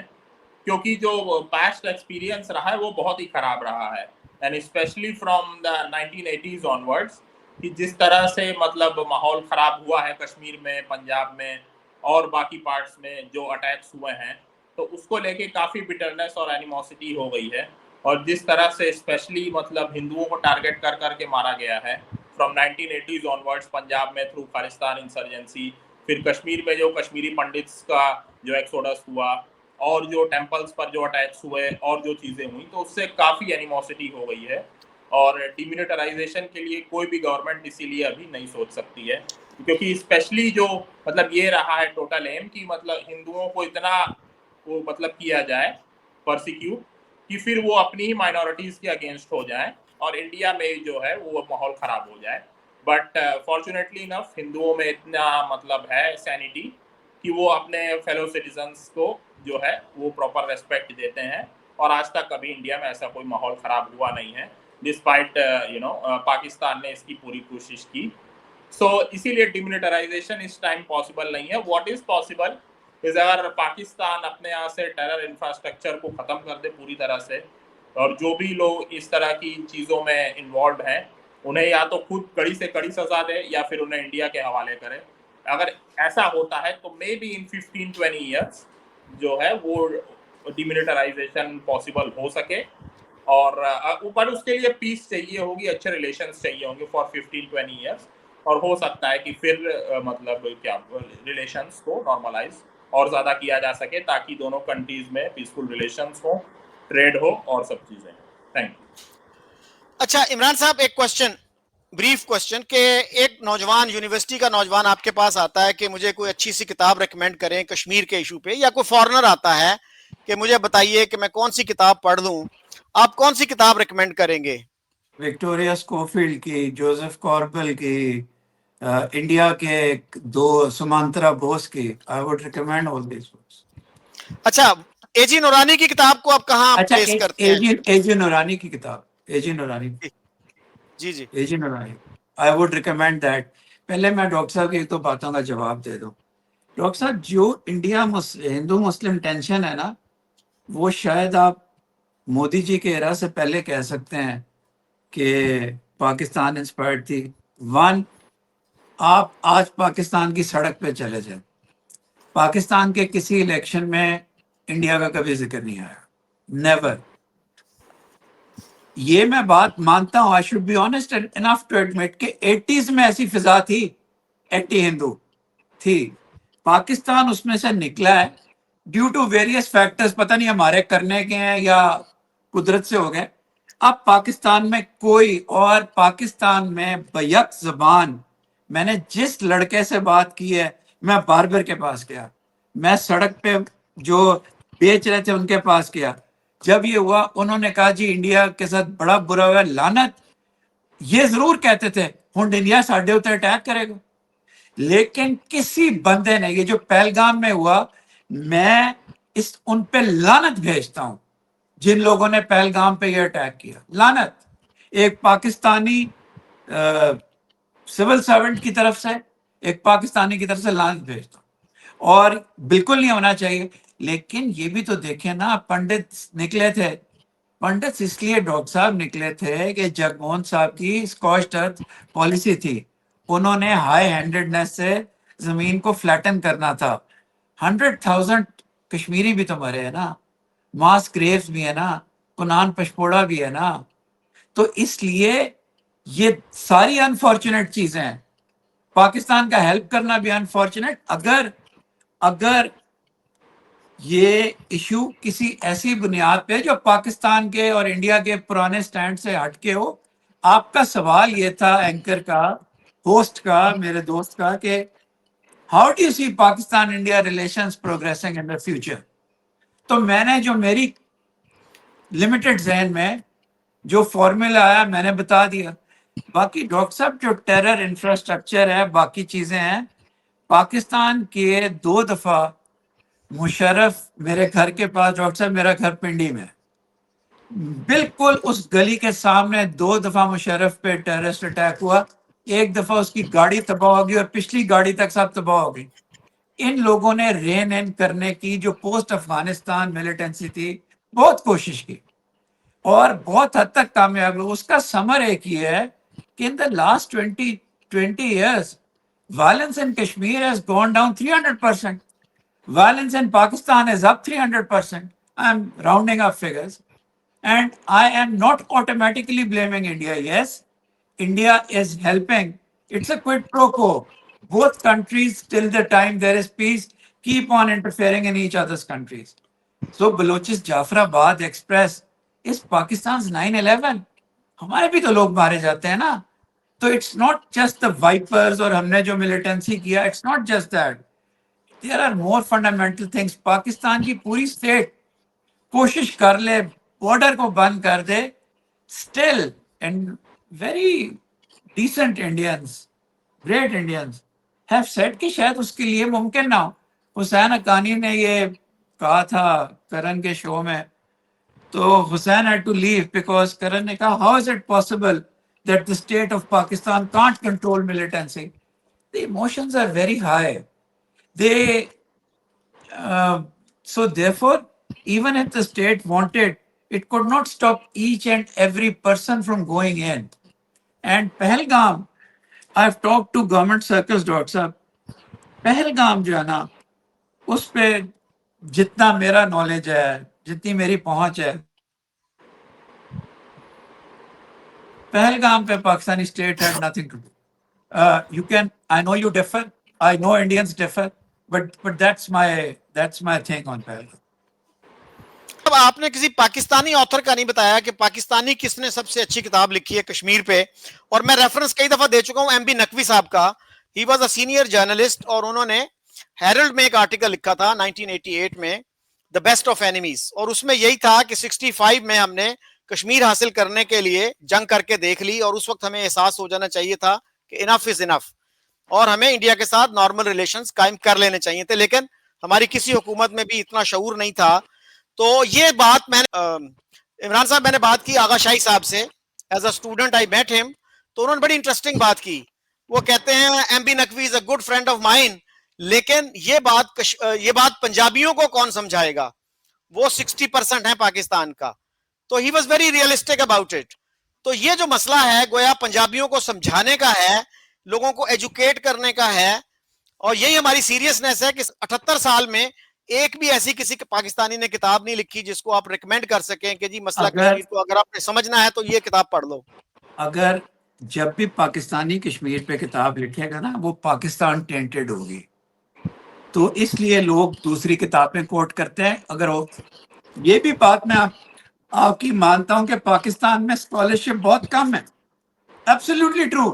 क्योंकि जो पास्ट एक्सपीरियंस रहा है वो बहुत ही खराब रहा है, and specially from the 1980s onwards, कि जिस तरह से मतलब माहौल खराब हुआ है कश्मीर में, पंजाब में और बाकी पार्ट्स में जो अटैक्स हुए हैं, तो उसको लेके काफ़ी बिटरनेस और एनिमोसिटी हो गई है। और जिस तरह से स्पेशली मतलब हिंदुओं को टारगेट कर करके मारा गया है फ्रॉम 1980s ऑनवर्ड्स, पंजाब में थ्रू खालिस्तान इंसर्जेंसी, फिर कश्मीर में जो कश्मीरी पंडित्स का जो एक्सोडस हुआ, और जो टेम्पल्स पर जो अटैक्स हुए और जो चीज़ें हुई, तो उससे काफ़ी एनिमोसिटी हो गई है। और डिमिलिटराइजेशन के लिए कोई भी गवर्नमेंट इसीलिए अभी नहीं सोच सकती है, क्योंकि स्पेशली जो मतलब ये रहा है टोटल एम कि मतलब हिंदुओं को इतना वो मतलब किया जाए परसिक्यूट कि फिर वो अपनी ही माइनॉरिटीज़ के अगेंस्ट हो जाए और इंडिया में जो है वो माहौल ख़राब हो जाए। बट फॉर्चुनेटली इनफ हिंदुओं में इतना मतलब है सैनिटी कि वो अपने फेलो सिटीजन्स को जो है वो प्रॉपर रेस्पेक्ट देते हैं, और आज तक कभी इंडिया में ऐसा कोई माहौल ख़राब हुआ नहीं है, डिस्पाइट पाकिस्तान ने इसकी पूरी कोशिश की। सो इसीलिए डिमिलिटराइजेशन इस टाइम पॉसिबल नहीं है. व्हाट इज पॉसिबल इज अगर पाकिस्तान अपने यहाँ से टेरर इंफ्रास्ट्रक्चर को खत्म कर दे पूरी तरह से, और जो भी लोग इस तरह की चीजों में इन्वॉल्व हैं उन्हें या तो खुद कड़ी से कड़ी सजा दे या फिर उन्हें इंडिया के हवाले करे. अगर ऐसा होता है तो मे बी इन 15-20 ईयर्स जो है वो डिमिलिटराइजेशन पॉसिबल हो सके. और ऊपर उसके लिए पीस चाहिए होगी, अच्छे रिलेशंस चाहिए होंगे फॉर 15-20 ईयर्स. और हो सकता है कि फिर मतलब क्या रिलेशंस को नॉर्मलाइज और ज्यादा किया जा सके ताकि दोनों कंट्रीज में पीसफुल रिलेशंस हो, ट्रेड हो और सब चीजें. Thank you. अच्छा इमरान साहब, एक क्वेश्चन, ब्रीफ क्वेश्चन, कि एक नौजवान, यूनिवर्सिटी का नौजवान आपके पास आता है कि मुझे कोई अच्छी सी किताब रेकमेंड करें कश्मीर के इशू पे, या कोई फॉरेनर आता है कि मुझे बताइए कि मैं कौन सी किताब पढ़ लूं, आप कौन सी किताब रेकमेंड करेंगे? विक्टोरिया स्कोफील्ड की, जोसेफ कॉर्बल की, इंडिया के दो सुमंत्रा बोस की. I would recommend all this books. अच्छा, एजी नूरानी की किताब को आप कहाँ अच्छा, प्लेस करते हैं? एजी नूरानी की किताब, एजी नूरानी, जी जी. एजी नूरानी, आई वुड रिकमेंड दैट. पहले मैं डॉक्टर साहब की एक तो बातों का जवाब दे दूं. डॉक्टर साहब, जो इंडिया हिंदू मुस्लिम टेंशन है ना, वो शायद आप मोदी जी के एरा से पहले कह सकते हैं कि पाकिस्तान इंस्पायर्ड थी. वन, आप आज पाकिस्तान की सड़क पे चले जाए, पाकिस्तान के किसी इलेक्शन में इंडिया का कभी जिक्र नहीं आया, नेवर. ये मैं बात मानता हूं. I should be honest enough to admit कि 80s में ऐसी फिजा थी, एंटी हिंदू थी. पाकिस्तान उसमें से निकला है ड्यू टू वेरियस फैक्टर्स. पता नहीं हमारे करने के हैं या कुदरत से हो गए. अब पाकिस्तान में कोई, और पाकिस्तान में बैक जबान, मैंने जिस लड़के से बात की है, मैं बार्बर के पास गया, मैं सड़क पे जो बेच रहे थे उनके पास गया. जब ये हुआ उन्होंने कहा जी इंडिया के साथ बड़ा बुरा हुआ, लानत. ये जरूर कहते थे हुण इंडिया साढ़े उत्ते अटैक करेगा, लेकिन किसी बंदे ने, ये जो पहलगाम में हुआ, मैं इस उन पे लानत भेजता हूं जिन लोगों ने पहलगाम पे ये अटैक किया. लानत. एक पाकिस्तानी सिविल सर्वेंट की तरफ से, एक पाकिस्तानी की तरफ से लानत भेजता हूं. और बिल्कुल नहीं होना चाहिए. लेकिन ये भी तो देखें ना, पंडित निकले थे. पंडित इसलिए डॉक्टर साहब निकले थे कि जगमोहन साहब की स्कॉच्ड अर्थ पॉलिसी थी. उन्होंने हाई हैंडेडनेस से जमीन को फ्लैटन करना था. 100,000 कश्मीरी भी तो मरे है ना, मास ग्रेव्स भी है ना, कुनान पशपोड़ा भी है ना. तो इसलिए ये सारी अनफॉर्चुनेट चीजें हैं. पाकिस्तान का हेल्प करना भी अनफॉर्चुनेट. अगर ये इशू किसी ऐसी बुनियाद पे जो पाकिस्तान के और इंडिया के पुराने स्टैंड से हटके हो. आपका सवाल ये था एंकर का, होस्ट का, मेरे दोस्त का, कि how do you see Pakistan India relations progressing in the future. तो मैंने जो मेरी लिमिटेड जहन में जो फॉर्मूला आया मैंने बता दिया. बाकी डॉक्टर साहब जो टेरर इंफ्रास्ट्रक्चर है, बाकी चीजें हैं. पाकिस्तान के 2 दफा मुशर्रफ मेरे घर के पास, डॉक्टर साहब मेरा घर पिंडी में, बिल्कुल उस गली के सामने 2 दफा मुशर्रफ पे टेररिस्ट अटैक हुआ. एक दफा उसकी गाड़ी तबाह होगी और पिछली गाड़ी तक सब तबाह हो गई. इन लोगों ने रेन इन करने की जो पोस्ट अफगानिस्तान मिलिटेंसी थी, बहुत कोशिश की और बहुत हद तक कामयाब हुआ. उसका समर एक ही है कि in the last 20 years violence in Kashmir has gone down 300%. Violence in Pakistan is up 300%. I'm rounding up figures. And I am not automatically blaming India. Yes, India is helping. It's a quid pro quo. Both countries, till the time there is peace, keep on interfering in each other's countries. So Balochis Jafrabad Express is Pakistan's 9/11. हमारे भी तो लोग मारे जाते हैं ना. तो it's not just the Vipers और हमने जो militancy किया, it's not just that. There are more fundamental things. Pakistan की पूरी स्टेट कोशिश कर ले, बॉर्डर को बंद कर दे, still and very decent Indians, great Indians have said कि शायद उसके लिए मुमकिन ना हो. हुसैन हक्कानी ने ये कहा था करण के शो में, तो Hussain had to leave because करण ने कहा how is it possible that the state of Pakistan can't control militancy. the emotions are very high. They, so therefore, even if the state wanted, it could not stop each and every person from going in. And Pahalgam, I've talked to government circles, Dr. Saab. Pahalgam जो है ना, उस पे जितना मेरा नॉलेज है, जितनी मेरी पहुंच है, पहलगाम पे Pakistani state had nothing to do. You can, I know you differ, I know Indians differ, but that's my thing on Pahalgam. अब आपने किसी पाकिस्तानी ऑथर का नहीं बताया कि पाकिस्तानी किसने सबसे अच्छी किताब लिखी है कश्मीर पे, और मैं रेफरेंस कई दफा दे चुका हूं एमबी नकवी साहब का. He was a senior journalist और उन्होंने हेरल्ड में एक आर्टिकल लिखा था 1988 में, द बेस्ट ऑफ एनिमीज, और उसमें यही था कि 65 में हमने कश्मीर हासिल करने के लिए जंग करके देख ली और उस वक्त हमें एहसास हो जाना चाहिए था कि इनफ इज इनफ और हमें इंडिया के साथ नॉर्मल रिलेशंस कायम कर लेने चाहिए थे, लेकिन हमारी किसी हुकूमत में भी इतना शऊर नहीं था. तो ये बात मैंने इमरान साहब, मैंने बात की आगा शाही साहब से, as a student I met him, तो उन्होंने बड़ी इंटरेस्टिंग बात की. वो कहते हैं M B Naqvi is a good friend of mine, लेकिन ये बात पंजाबियों को कौन समझाएगा, वो 60% है पाकिस्तान का. तो he was very realistic about it. तो ये जो मसला है गोया पंजाबियों को समझाने का है, लोगों को एजुकेट करने का है, और यही हमारी सीरियसनेस है कि 78 साल में एक भी ऐसी किसी पाकिस्तानी ने किताब नहीं लिखी जिसको आप रिकमेंड कर सकें कि जी मसला कश्मीर को अगर आपने समझना है तो ये किताब पढ़ लो. अगर जब भी पाकिस्तानी कश्मीर पे किताब लिखेगा ना, वो पाकिस्तान टेंटेड होगी. तो इसलिए लोग दूसरी किताबें कोट करते हैं. अगर वो, ये भी बात मैं आपकी मानता हूं कि पाकिस्तान में स्कॉलरशिप बहुत कम है. Absolutely true.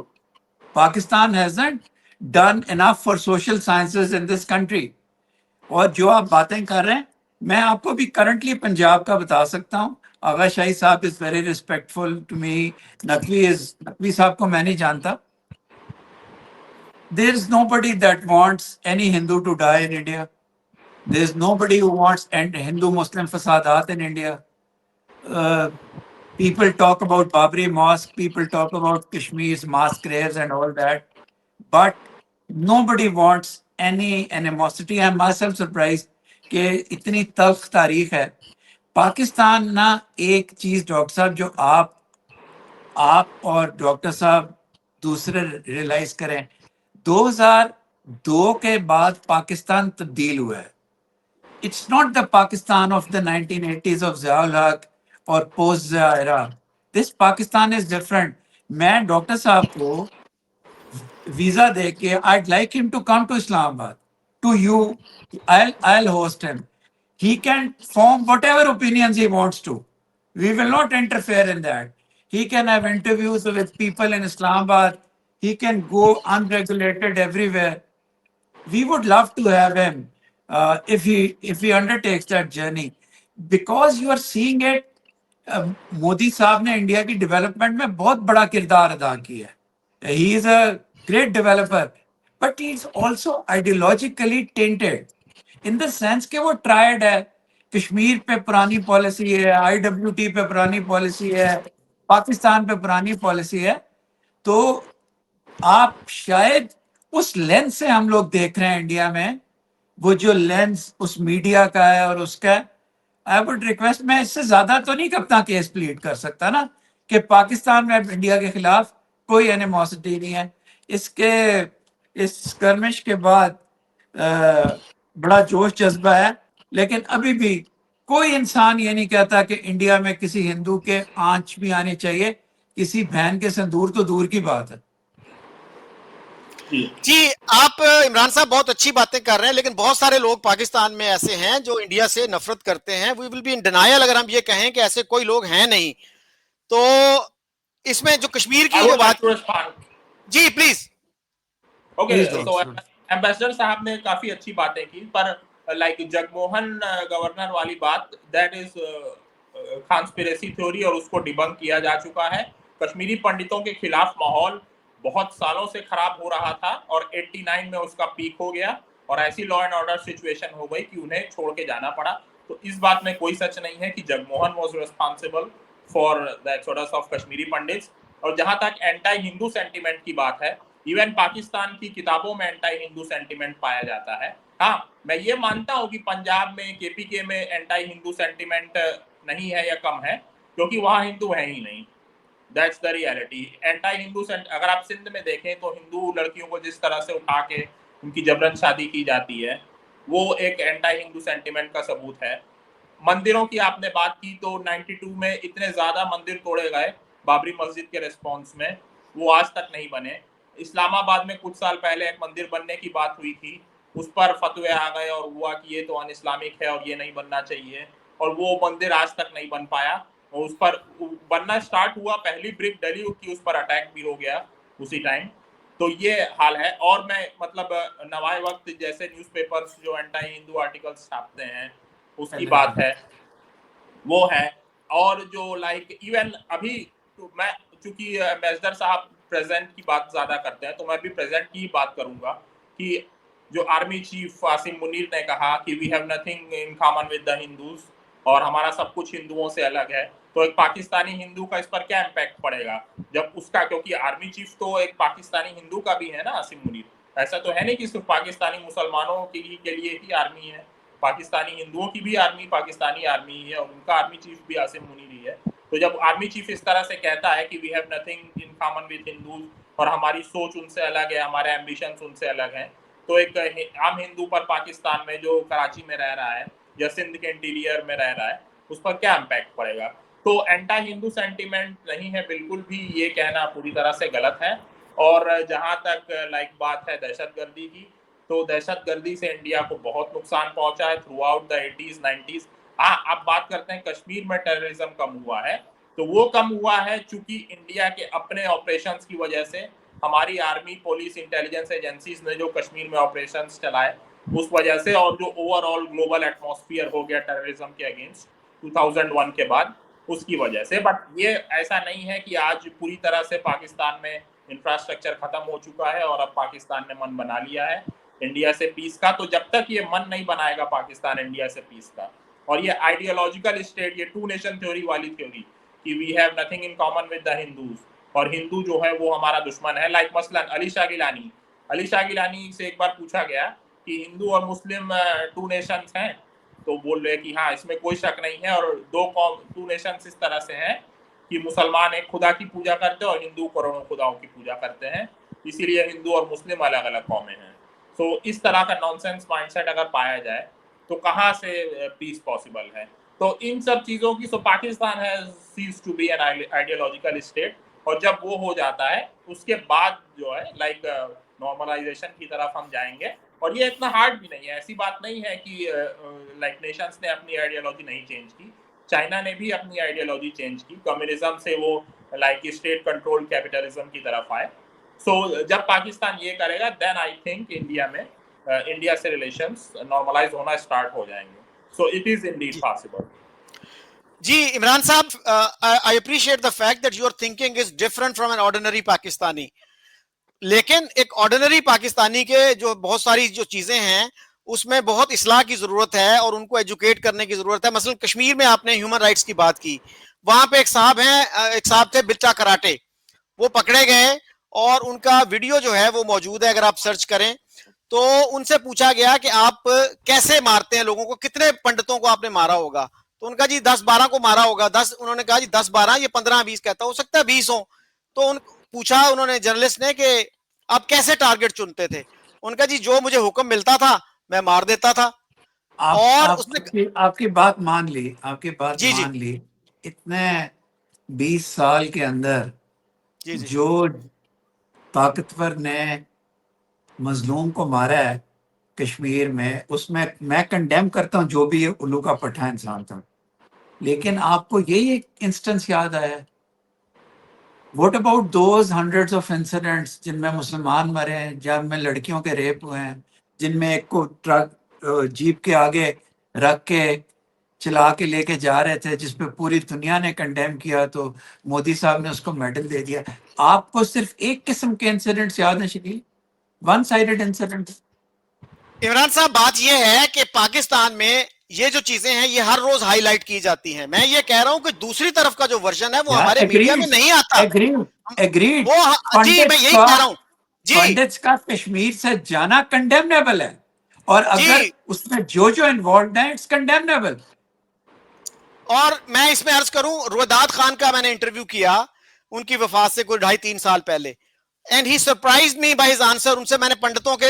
Pakistan hasn't done enough for social sciences in this country. और जो आप बातें कर रहे हैं, मैं आपको भी करंटली पंजाब का बता सकता हूं. आगा शाही साहब is very respectful to me. Naqvi साहब को मैं नहीं जानता. There is nobody that wants any Hindu to die in India. There is nobody who wants Hindu-Muslim fasadat in India. People talk about Babri Mosque, people talk about Kashmir's mass graves and all that, but nobody wants any animosity. I'm myself surprised कि इतनी तल्ख तारीख है. पाकिस्तान ना, एक चीज डॉक्टर साहब जो आप और डॉक्टर साहब दूसरे रियलाइज करें, 2002 के बाद पाकिस्तान तब्दील हुआ है. It's not the Pakistan of the 1980s of Ziaul Haq और post Zia era. This Pakistan is different. मैं डॉक्टर साहब को वीजा दे के, I'd like him to come to Islamabad, to you. I'll host him. He can form whatever opinions he wants to. We will not interfere in that. He can have interviews with people in Islamabad. He can go unregulated everywhere. We would love to have him if he undertakes that journey, because you are seeing it. Modi साहब ने इंडिया की डेवलपमेंट में बहुत बड़ा किरदार अदा किया है. He is a great developer, but he is also ideologically tainted in the sense कि वो ट्रायड है. कश्मीर पे पुरानी पॉलिसी है, IWT पे पुरानी पॉलिसी है, पाकिस्तान पे पुरानी पॉलिसी है. तो आप शायद उस लेंस से हम लोग देख रहे हैं इंडिया में, वो जो लेंस उस मीडिया का है और उसका. आई वुड रिक्वेस्ट, मैं इससे ज्यादा तो नहीं अपना केस प्लीड कर सकता ना कि पाकिस्तान में इंडिया के खिलाफ कोई एनिमोसिटी नहीं है. इस स्कर्मिश के बाद बड़ा जोश जज्बा है, लेकिन अभी भी कोई इंसान ये नहीं कहता कि इंडिया में किसी हिंदू के आंच भी आनी चाहिए. किसी बहन के संदूर तो दूर की बात है. जी, आप इमरान साहब बहुत अच्छी बातें कर रहे हैं, लेकिन बहुत सारे लोग पाकिस्तान में ऐसे हैं जो इंडिया से नफरत करते हैं. We will be in denial अगर हम ये कहें कि ऐसे कोई लोग हैं नहीं. तो इसमें जो कश्मीर की जो बात, जी प्लीज. ओके, तो एम्बेसडर साहब ने काफी अच्छी बातें की, पर लाइक जगमोहन गवर्नर वाली बात, दैट इज कॉन्स्पिरेसी थ्योरी और उसको डिबंक किया जा चुका है. कश्मीरी पंडितों के खिलाफ माहौल बहुत सालों से खराब हो रहा था और 89 में उसका पीक हो गया और ऐसी लॉ एंड ऑर्डर सिचुएशन हो गई कि उन्हें छोड़ के जाना पड़ा. तो इस बात में कोई सच नहीं है कि Jagmohan was responsible for the exodus of Kashmiri pandits. और जहां तक एंटी हिंदू सेंटीमेंट की बात है, इवन पाकिस्तान की किताबों में एंटी हिंदू सेंटिमेंट पाया जाता है। हाँ, मैं ये मानता हूँ कि पंजाब में, केपीके में एंटी हिंदू सेंटिमेंट नहीं है या कम है, क्योंकि वहाँ हिंदू है ही नहीं। That's the reality. Anti Hindu अगर आप सिंध में देखें तो हिंदू लड़कियों को जिस तरह से उठा के उनकी जबरन शादी की जाती है, वो एक एंटी हिंदू सेंटिमेंट का सबूत है। मंदिरों की आपने बात की तो 92 में इतने ज्यादा मंदिर तोड़े गए बाबरी मस्जिद के रिस्पॉन्स में, वो आज तक नहीं बने। इस्लामाबाद में कुछ साल पहले एक मंदिर बनने की बात हुई थी, उस पर फतवे आ गए और हुआ कि ये तो अन इस्लामिक है और ये नहीं बनना चाहिए, और वो मंदिर आज तक नहीं बन पाया। और उस पर बनना स्टार्ट हुआ, पहली ब्रिक डली की, उस पर अटैक भी हो गया उसी टाइम। तो ये हाल है। और मैं मतलब नवाए वक्त जैसे न्यूज़पेपर्स जो एंटी हिंदू आर्टिकल्स छापते हैं उसकी बात है, वो है। और जो लाइक इवन अभी तो मैं, चूंकि एम्बेसडर साहब प्रेजेंट की बात ज्यादा करते हैं, तो मैं भी प्रेजेंट की बात करूंगा कि जो आर्मी चीफ आसिम मुनीर ने कहा कि we have nothing in common with the Hindus, और हमारा सब कुछ हिंदुओं से अलग है। तो एक पाकिस्तानी हिंदू का इस पर क्या इम्पैक्ट पड़ेगा जब उसका, क्योंकि आर्मी चीफ तो एक पाकिस्तानी हिंदू का भी है ना आसिम मुनीर। ऐसा तो है नहीं कि सिर्फ पाकिस्तानी मुसलमानों के लिए ही आर्मी है, पाकिस्तानी हिंदुओं की भी आर्मी पाकिस्तानी आर्मी ही है, और उनका आर्मी चीफ भी आसिम मुनीर ही है। तो जब आर्मी चीफ इस तरह से कहता है कि we have nothing in common with Hindus और हमारी सोच उनसे अलग है, हमारे एम्बिशंस उनसे अलग हैं, तो एक आम हिंदू पर पाकिस्तान में जो कराची में रह रहा है या सिंध के इंटीरियर में रह रहा है, उस पर क्या इम्पैक्ट पड़ेगा। तो एंटी हिंदू सेंटिमेंट नहीं है बिल्कुल भी, ये कहना पूरी तरह से गलत है। और जहां तक लाइक बात है दहशतगर्दी की, तो दहशतगर्दी से इंडिया को बहुत नुकसान पहुंचा है through out the 80s 90s। हाँ, आप बात करते हैं कश्मीर में टेररिज्म कम हुआ है, तो वो कम हुआ है चूंकि इंडिया के अपने ऑपरेशंस की वजह से, हमारी आर्मी, पुलिस, इंटेलिजेंस एजेंसीज ने जो कश्मीर में ऑपरेशंस चलाए उस वजह से, और जो ओवरऑल ग्लोबल एटमॉस्फेयर हो गया टेररिज्म के अगेंस्ट 2001 के बाद, उसकी वजह से। बट ये ऐसा नहीं है कि आज पूरी तरह से पाकिस्तान में इंफ्रास्ट्रक्चर खत्म हो चुका है और अब पाकिस्तान ने मन बना लिया है इंडिया से पीस का। तो जब तक ये मन नहीं बनाएगा पाकिस्तान इंडिया से पीस का, और ये आइडियोलॉजिकल स्टेट, ये टू नेशन थ्योरी वाली थ्योरी कि we have nothing in common with the Hindus और हिंदू जो है वो हमारा दुश्मन है। लाइक मसलन अली शाह गिलानी से एक बार पूछा गया कि हिंदू और मुस्लिम टू नेशंस हैं, तो बोल रहे कि हाँ, इसमें कोई शक नहीं है, और टू नेशंस इस तरह से हैं कि मुसलमान एक खुदा की पूजा करते हैं और हिंदू करोड़ों खुदाओं की पूजा करते हैं, इसीलिए हिंदू और मुस्लिम अलग अलग कौमें हैं। तो इस तरह का नॉनसेंस माइंडसेट अगर पाया जाए तो कहाँ से पीस पॉसिबल है। तो इन सब चीज़ों की, so Pakistan has ceased to be an ideological state, और जब वो हो जाता है उसके बाद जो है लाइक नॉर्मलाइजेशन की तरफ हम जाएंगे। और ये इतना हार्ड भी नहीं है, ऐसी बात नहीं है कि लाइक नेशंस ने अपनी आइडियोलॉजी नहीं चेंज की। चाइना ने भी अपनी आइडियोलॉजी चेंज की, कम्युनिज्म से वो लाइक स्टेट कंट्रोल कैपिटलिज्म की तरफ आए। सो जब पाकिस्तान ये करेगा देन आई थिंक इंडिया में इंडिया से रिलेशंस नॉर्मलाइज होना स्टार्ट हो जाएंगे। So it is indeed possible. जी इमरान साहब, I appreciate the fact that your thinking is different from an ordinary Pakistani, लेकिन एक ऑर्डिनरी पाकिस्तानी के जो बहुत सारी जो चीजें हैं उसमें बहुत इस्लाह की जरूरत है और उनको एजुकेट करने की जरूरत है। मसलन कश्मीर में आपने ह्यूमन राइट्स की बात की, वहां पे एक साहब थे बिल्चा कराटे, वो पकड़े गए और उनका वीडियो जो है वो मौजूद है, अगर आप सर्च करें तो। उनसे पूछा गया कि आप कैसे मारते हैं लोगों को, कितने पंडितों को आपने मारा होगा, तो उनका जी 10-12 को मारा होगा। 10 उन्होंने कहा जी 10-12, ये 15-20 कहता हो सकता है 20 हो। तो पूछा उन्होंने जर्नलिस्ट ने कि आप कैसे टारगेट चुनते थे, उनका जी जो मुझे हुक्म मिलता था मैं मार देता था। और उसने आपकी बात मान ली, जी मान ली। इतने 20 साल के अंदर जी जी जो ताकतवर ने मजलूम को मारा है कश्मीर में, उसमें मैं कंडेम करता हूँ जो भी उल्लू का पट्टा इंसान था, लेकिन आपको यही एक इंस्टेंस याद आया? What about those hundreds of incidents जिनमें मुसलमान मरे हैं, जिनमें लड़कियों के रेप हुए हैं, जिनमें एक को ट्रक जीप के आगे रख के चला के लेके जा रहे थे, जिसपे पूरी दुनिया ने कंडेम किया, तो मोदी साहब ने उसको मेडल दे दिया। आपको सिर्फ एक किस्म के इंसिडेंट्स याद है Shakeel, one sided incident? Imran साहब, बात यह है कि पाकिस्तान में ये जो चीजें हैं ये हर रोज हाईलाइट की जाती हैं। मैं ये कह रहा हूं कि दूसरी तरफ का जो वर्जन है वो हमारे मीडिया में नहीं आता। एग्रीड वो जी मैं यही कह रहा हूं। जी पंडित्स का कश्मीर से जाना कंडेमनेबल है, और अगर जी, उसमें जो इन्वॉल्व है इट्स कंडेमनेबल। और मैं इसमें अर्ज करूं, रुदात खान का मैंने इंटरव्यू किया उनकी वफात से कोई 2.5-3 साल पहले, and he surprise me by his answer. उनसे मैंने पंडितों के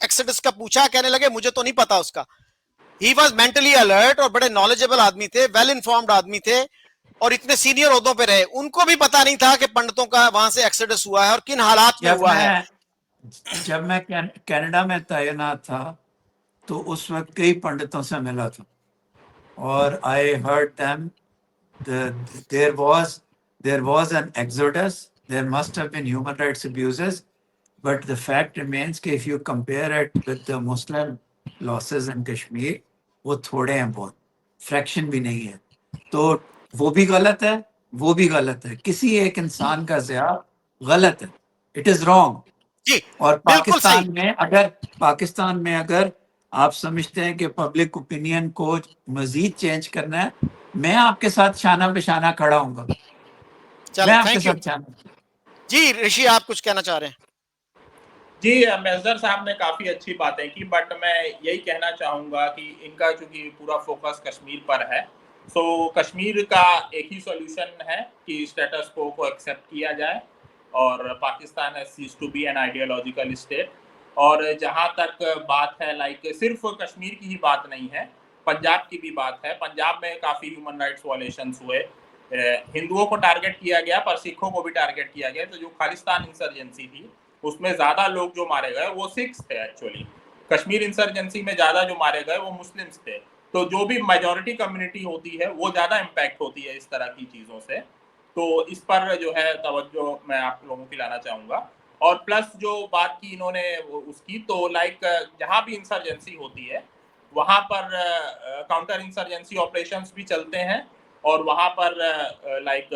एक्सिडस का पूछा, कहने लगे मुझे तो नहीं पता उसका। ही वॉज मेंटली अलर्ट और बड़े नॉलेजेबल आदमी थे, वेल इन्फॉर्म्ड आदमी थे, और इतने सीनियर ओहदों पे रहे, उनको भी पता नहीं था कि पंडितों का वहां से एक्सिडस हुआ है और किन हालात में जब हुआ है। मैं जब मैं कनाडा में तैनात था तो उस वक्त कई पंडितों से मिला था, और I heard them there was an exodus, there must have been human rights abuses, but the fact remains कि if you compare it with the Muslim losses in Kashmir, वो थोड़े हैं, बहुत फ्रैक्शन भी नहीं है। तो वो भी गलत है, वो भी गलत है, किसी एक इंसान का ज़िया गलत है, इट इज रॉन्ग। जी और बिल्कुल सही। पाकिस्तान में अगर आप समझते हैं कि पब्लिक ओपिनियन को मजीद चेंज करना है, मैं आपके साथ शाना बेशाना खड़ा हूंगा, मैं चले, आपके थैंक यू। साथ शाना। जी ऋषि, आप कुछ कहना चाह रहे हैं? जी, मेजर साहब ने काफ़ी अच्छी बातें की, बट मैं यही कहना चाहूँगा कि इनका चूँकि पूरा फोकस कश्मीर पर है, सो कश्मीर का एक ही सॉल्यूशन है कि स्टेटस को एक्सेप्ट किया जाए, और Pakistan has ceased to be an ideological state. और जहाँ तक बात है, लाइक सिर्फ कश्मीर की ही बात नहीं है, पंजाब की भी बात है। पंजाब में काफ़ी ह्यूमन राइट्स वायलेशंस हुए, हिंदुओं को टारगेट किया गया, पर सिखों को भी टारगेट किया गया। तो जो खालिस्तान इंसर्जेंसी थी, उसमें ज्यादा लोग जो मारे गए वो सिख्स थे एक्चुअली। कश्मीर इंसर्जेंसी में ज्यादा जो मारे गए वो मुस्लिम्स थे। तो जो भी मेजॉरिटी कम्युनिटी होती है वो ज्यादा इम्पैक्ट होती है इस तरह की चीजों से। तो इस पर जो है तवज्जो मैं आप लोगों की लाना चाहूंगा। और प्लस जो बात की इन्होंने उसकी, तो लाइक जहां भी इंसर्जेंसी होती है वहां पर काउंटर इंसर्जेंसी ऑपरेशंस भी चलते हैं, और वहां पर लाइक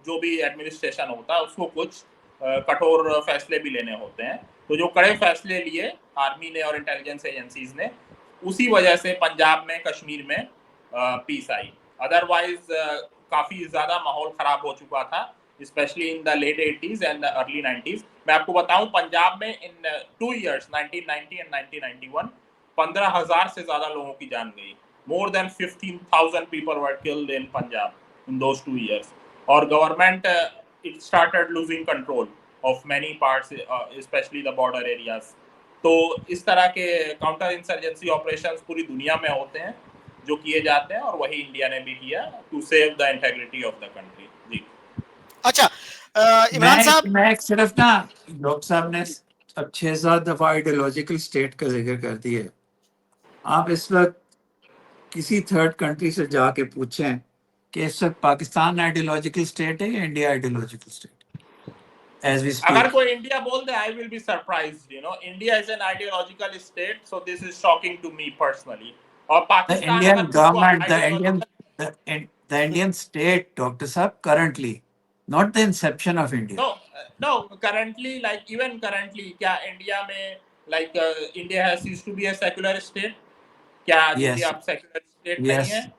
जो भी एडमिनिस्ट्रेशन होता है उसको कुछ कठोर फैसले भी लेने होते हैं। तो जो कड़े फैसले लिए आर्मी ने और इंटेलिजेंस एजेंसीज ने, उसी वजह से पंजाब में, कश्मीर में पीस आई। अदरवाइज काफी ज्यादा माहौल खराब हो चुका था, especially in the late 80s and early 90s। मैं आपको बताऊं, पंजाब में इन 2 years 1990 एंड 1991 15,000 से ज्यादा लोगों की जान गई। More than 15,000 people were killed in Punjab in those 2 years। और government it started losing control of many parts, especially the border areas। तो इस तरह के काउंटर इंसर्जेंसी ऑपरेशंस पूरी दुनिया में होते हैं जो किए जाते हैं, और वही इंडिया ने भी किया to save the integrity of the country. जी अच्छा, इमरान साहब। मैं एक सिर्फ ना, डॉक्टर साहब ने अब 6-7 दफा आइडियोलॉजिकल स्टेट का जिक्र कर दिया। आप इस वक्त किसी थर्ड कंट्री से जाके पूछें कि इस वक्त पाकिस्तान आइडियोलॉजिकल स्टेट है या India ideological state as we अगर स्पीक। कोई इंडिया बोल दे, I will be surprised. India is an ideological state, so this is shocking to me personally. और The पाकिस्तान Indian अगर खुद को government, ideological, the Indian state, Dr. Saab, currently, not the inception of India. No no currently, like even currently क्या इंडिया में, like India has ceased to be a secular state? क्या दीदी Yes, आप सेक्युलर स्टेट नहीं है? yes,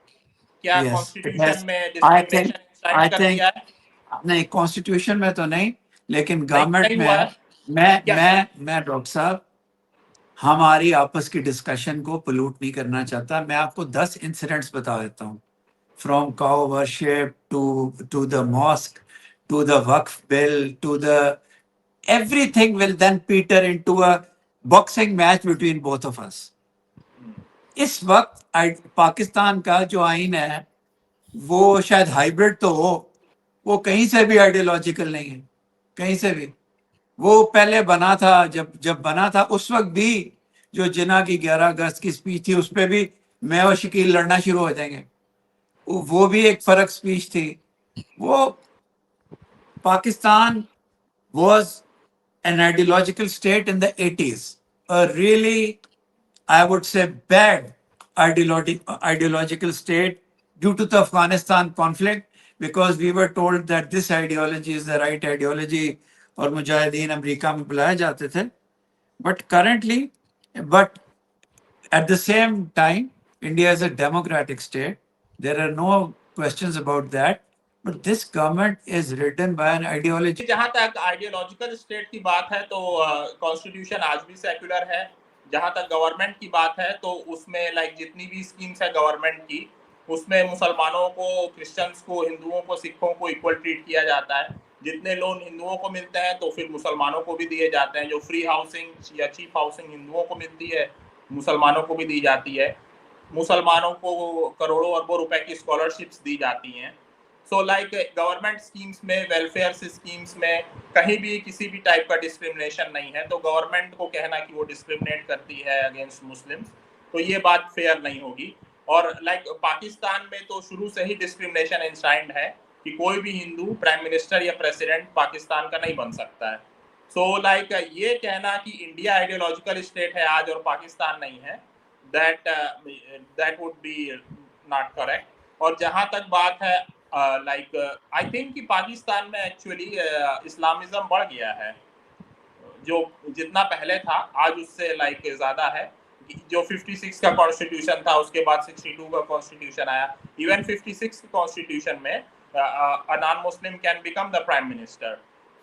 क्या yes. It constitution has. में I think, discrimination I side कर think, दिया है? नहीं कॉन्स्टिट्यूशन में तो नहीं, लेकिन नहीं, गवर्नमेंट नहीं में हुआ है। है मैं क्या? मैं डॉक्टर साहब हमारी आपस की डिस्कशन को पोल्यूट नहीं करना चाहता। मैं आपको 10 इंसिडेंट्स बता देता हूँ, from cow worship to the mosque to the Waqf bill to the everything will then peter into a boxing match between both of us. इस वक्त पाकिस्तान का जो आइन है वो शायद हाइब्रिड तो हो, वो कहीं से भी आइडियोलॉजिकल नहीं है, कहीं से भी। वो पहले बना था, जब बना था उस वक्त भी जो जिना की 11 अगस्त की स्पीच थी उस पर भी मैं और शकील लड़ना शुरू हो जाएंगे। वो भी एक फर्क स्पीच थी। वो Pakistan was an ideological state in the 80s, a really, I would say, bad ideological state due to the Afghanistan conflict, because we were told that this ideology is the right ideology और मुजाहिदीन अमेरिका में बुलाए जाते थे। But at the same time, India is a democratic state. There are no questions about that. But this government is ridden by an ideology. जहां तक आइडियोलॉजिकल स्टेट की बात है तो कॉन्स्टिट्यूशन आज भी सेक्युलर है। जहां तक गवर्नमेंट की बात है तो उसमें लाइक जितनी भी स्कीम्स है गवर्नमेंट की, उसमें मुसलमानों को, क्रिश्चियंस को, हिंदुओं को, सिखों को इक्वल ट्रीट किया जाता है। जितने लोन हिंदुओं को मिलते हैं तो फिर मुसलमानों को भी दिए जाते हैं। जो फ्री हाउसिंग या चीप हाउसिंग हिंदुओं को मिलती है, मुसलमानों को भी दी जाती है। मुसलमानों को करोड़ों अरबों रुपए की स्कॉलरशिप्स दी जाती हैं। सो लाइक गवर्नमेंट स्कीम्स में, वेलफेयर स्कीम्स में कहीं भी किसी भी टाइप का डिस्क्रिमिनेशन नहीं है। तो गवर्नमेंट को कहना कि वो डिस्क्रिमिनेट करती है अगेंस्ट मुस्लिम्स, तो ये बात फेयर नहीं होगी। और लाइक पाकिस्तान में तो शुरू से ही डिस्क्रिमिनेशन इंश्राइंड है कि कोई भी हिंदू प्राइम मिनिस्टर या प्रेसिडेंट पाकिस्तान का नहीं बन सकता है। सो लाइक ये कहना कि इंडिया आइडियोलॉजिकल स्टेट है आज और पाकिस्तान नहीं है, that would be not correct. और जहां तक बात है लाइक आई थिंक कि पाकिस्तान में एक्चुअली इस्लामिज्म बढ़ गया है। जो जितना पहले था आज उससे लाइक ज्यादा है। जो 56 का कॉन्स्टिट्यूशन था उसके बाद 62 का कॉन्स्टिट्यूशन आया। इवन 56 कॉन्स्टिट्यूशन में a non-Muslim can become the prime minister।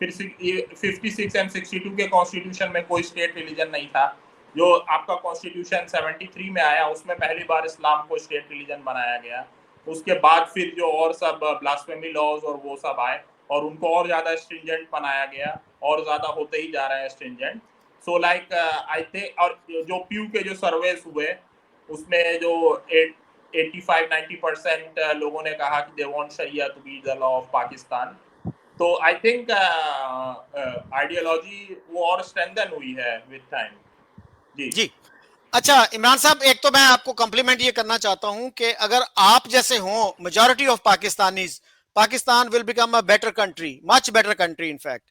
फिर 56 एंड 62 के कॉन्स्टिट्यूशन में कोई स्टेट रिलीजन नहीं था। जो आपका कॉन्स्टिट्यूशन 73 में आया उसमें पहली बार इस्लाम को स्टेट रिलीजन बनाया गया। उसके बाद फिर जो और सब ब्लास्फेमी लॉज और वो सब आए और उनको और ज्यादा स्ट्रिंजेंट बनाया गया, और ज्यादा होते ही जा रहे हैं stringent. So like I think, और जो प्यू के जो सर्वेस हुए उसमें जो 85-90% लोगों ने कहा कि they want sharia to be the law of Pakistan. तो आई थिंक आइडियोलॉजी वो और स्ट्रेंथन हुई है विद टाइम। जी अच्छा इमरान साहब, एक तो मैं आपको कॉम्प्लीमेंट ये करना चाहता हूं कि अगर आप जैसे हो majority of Pakistanis, Pakistan will become a better country, much better country in fact.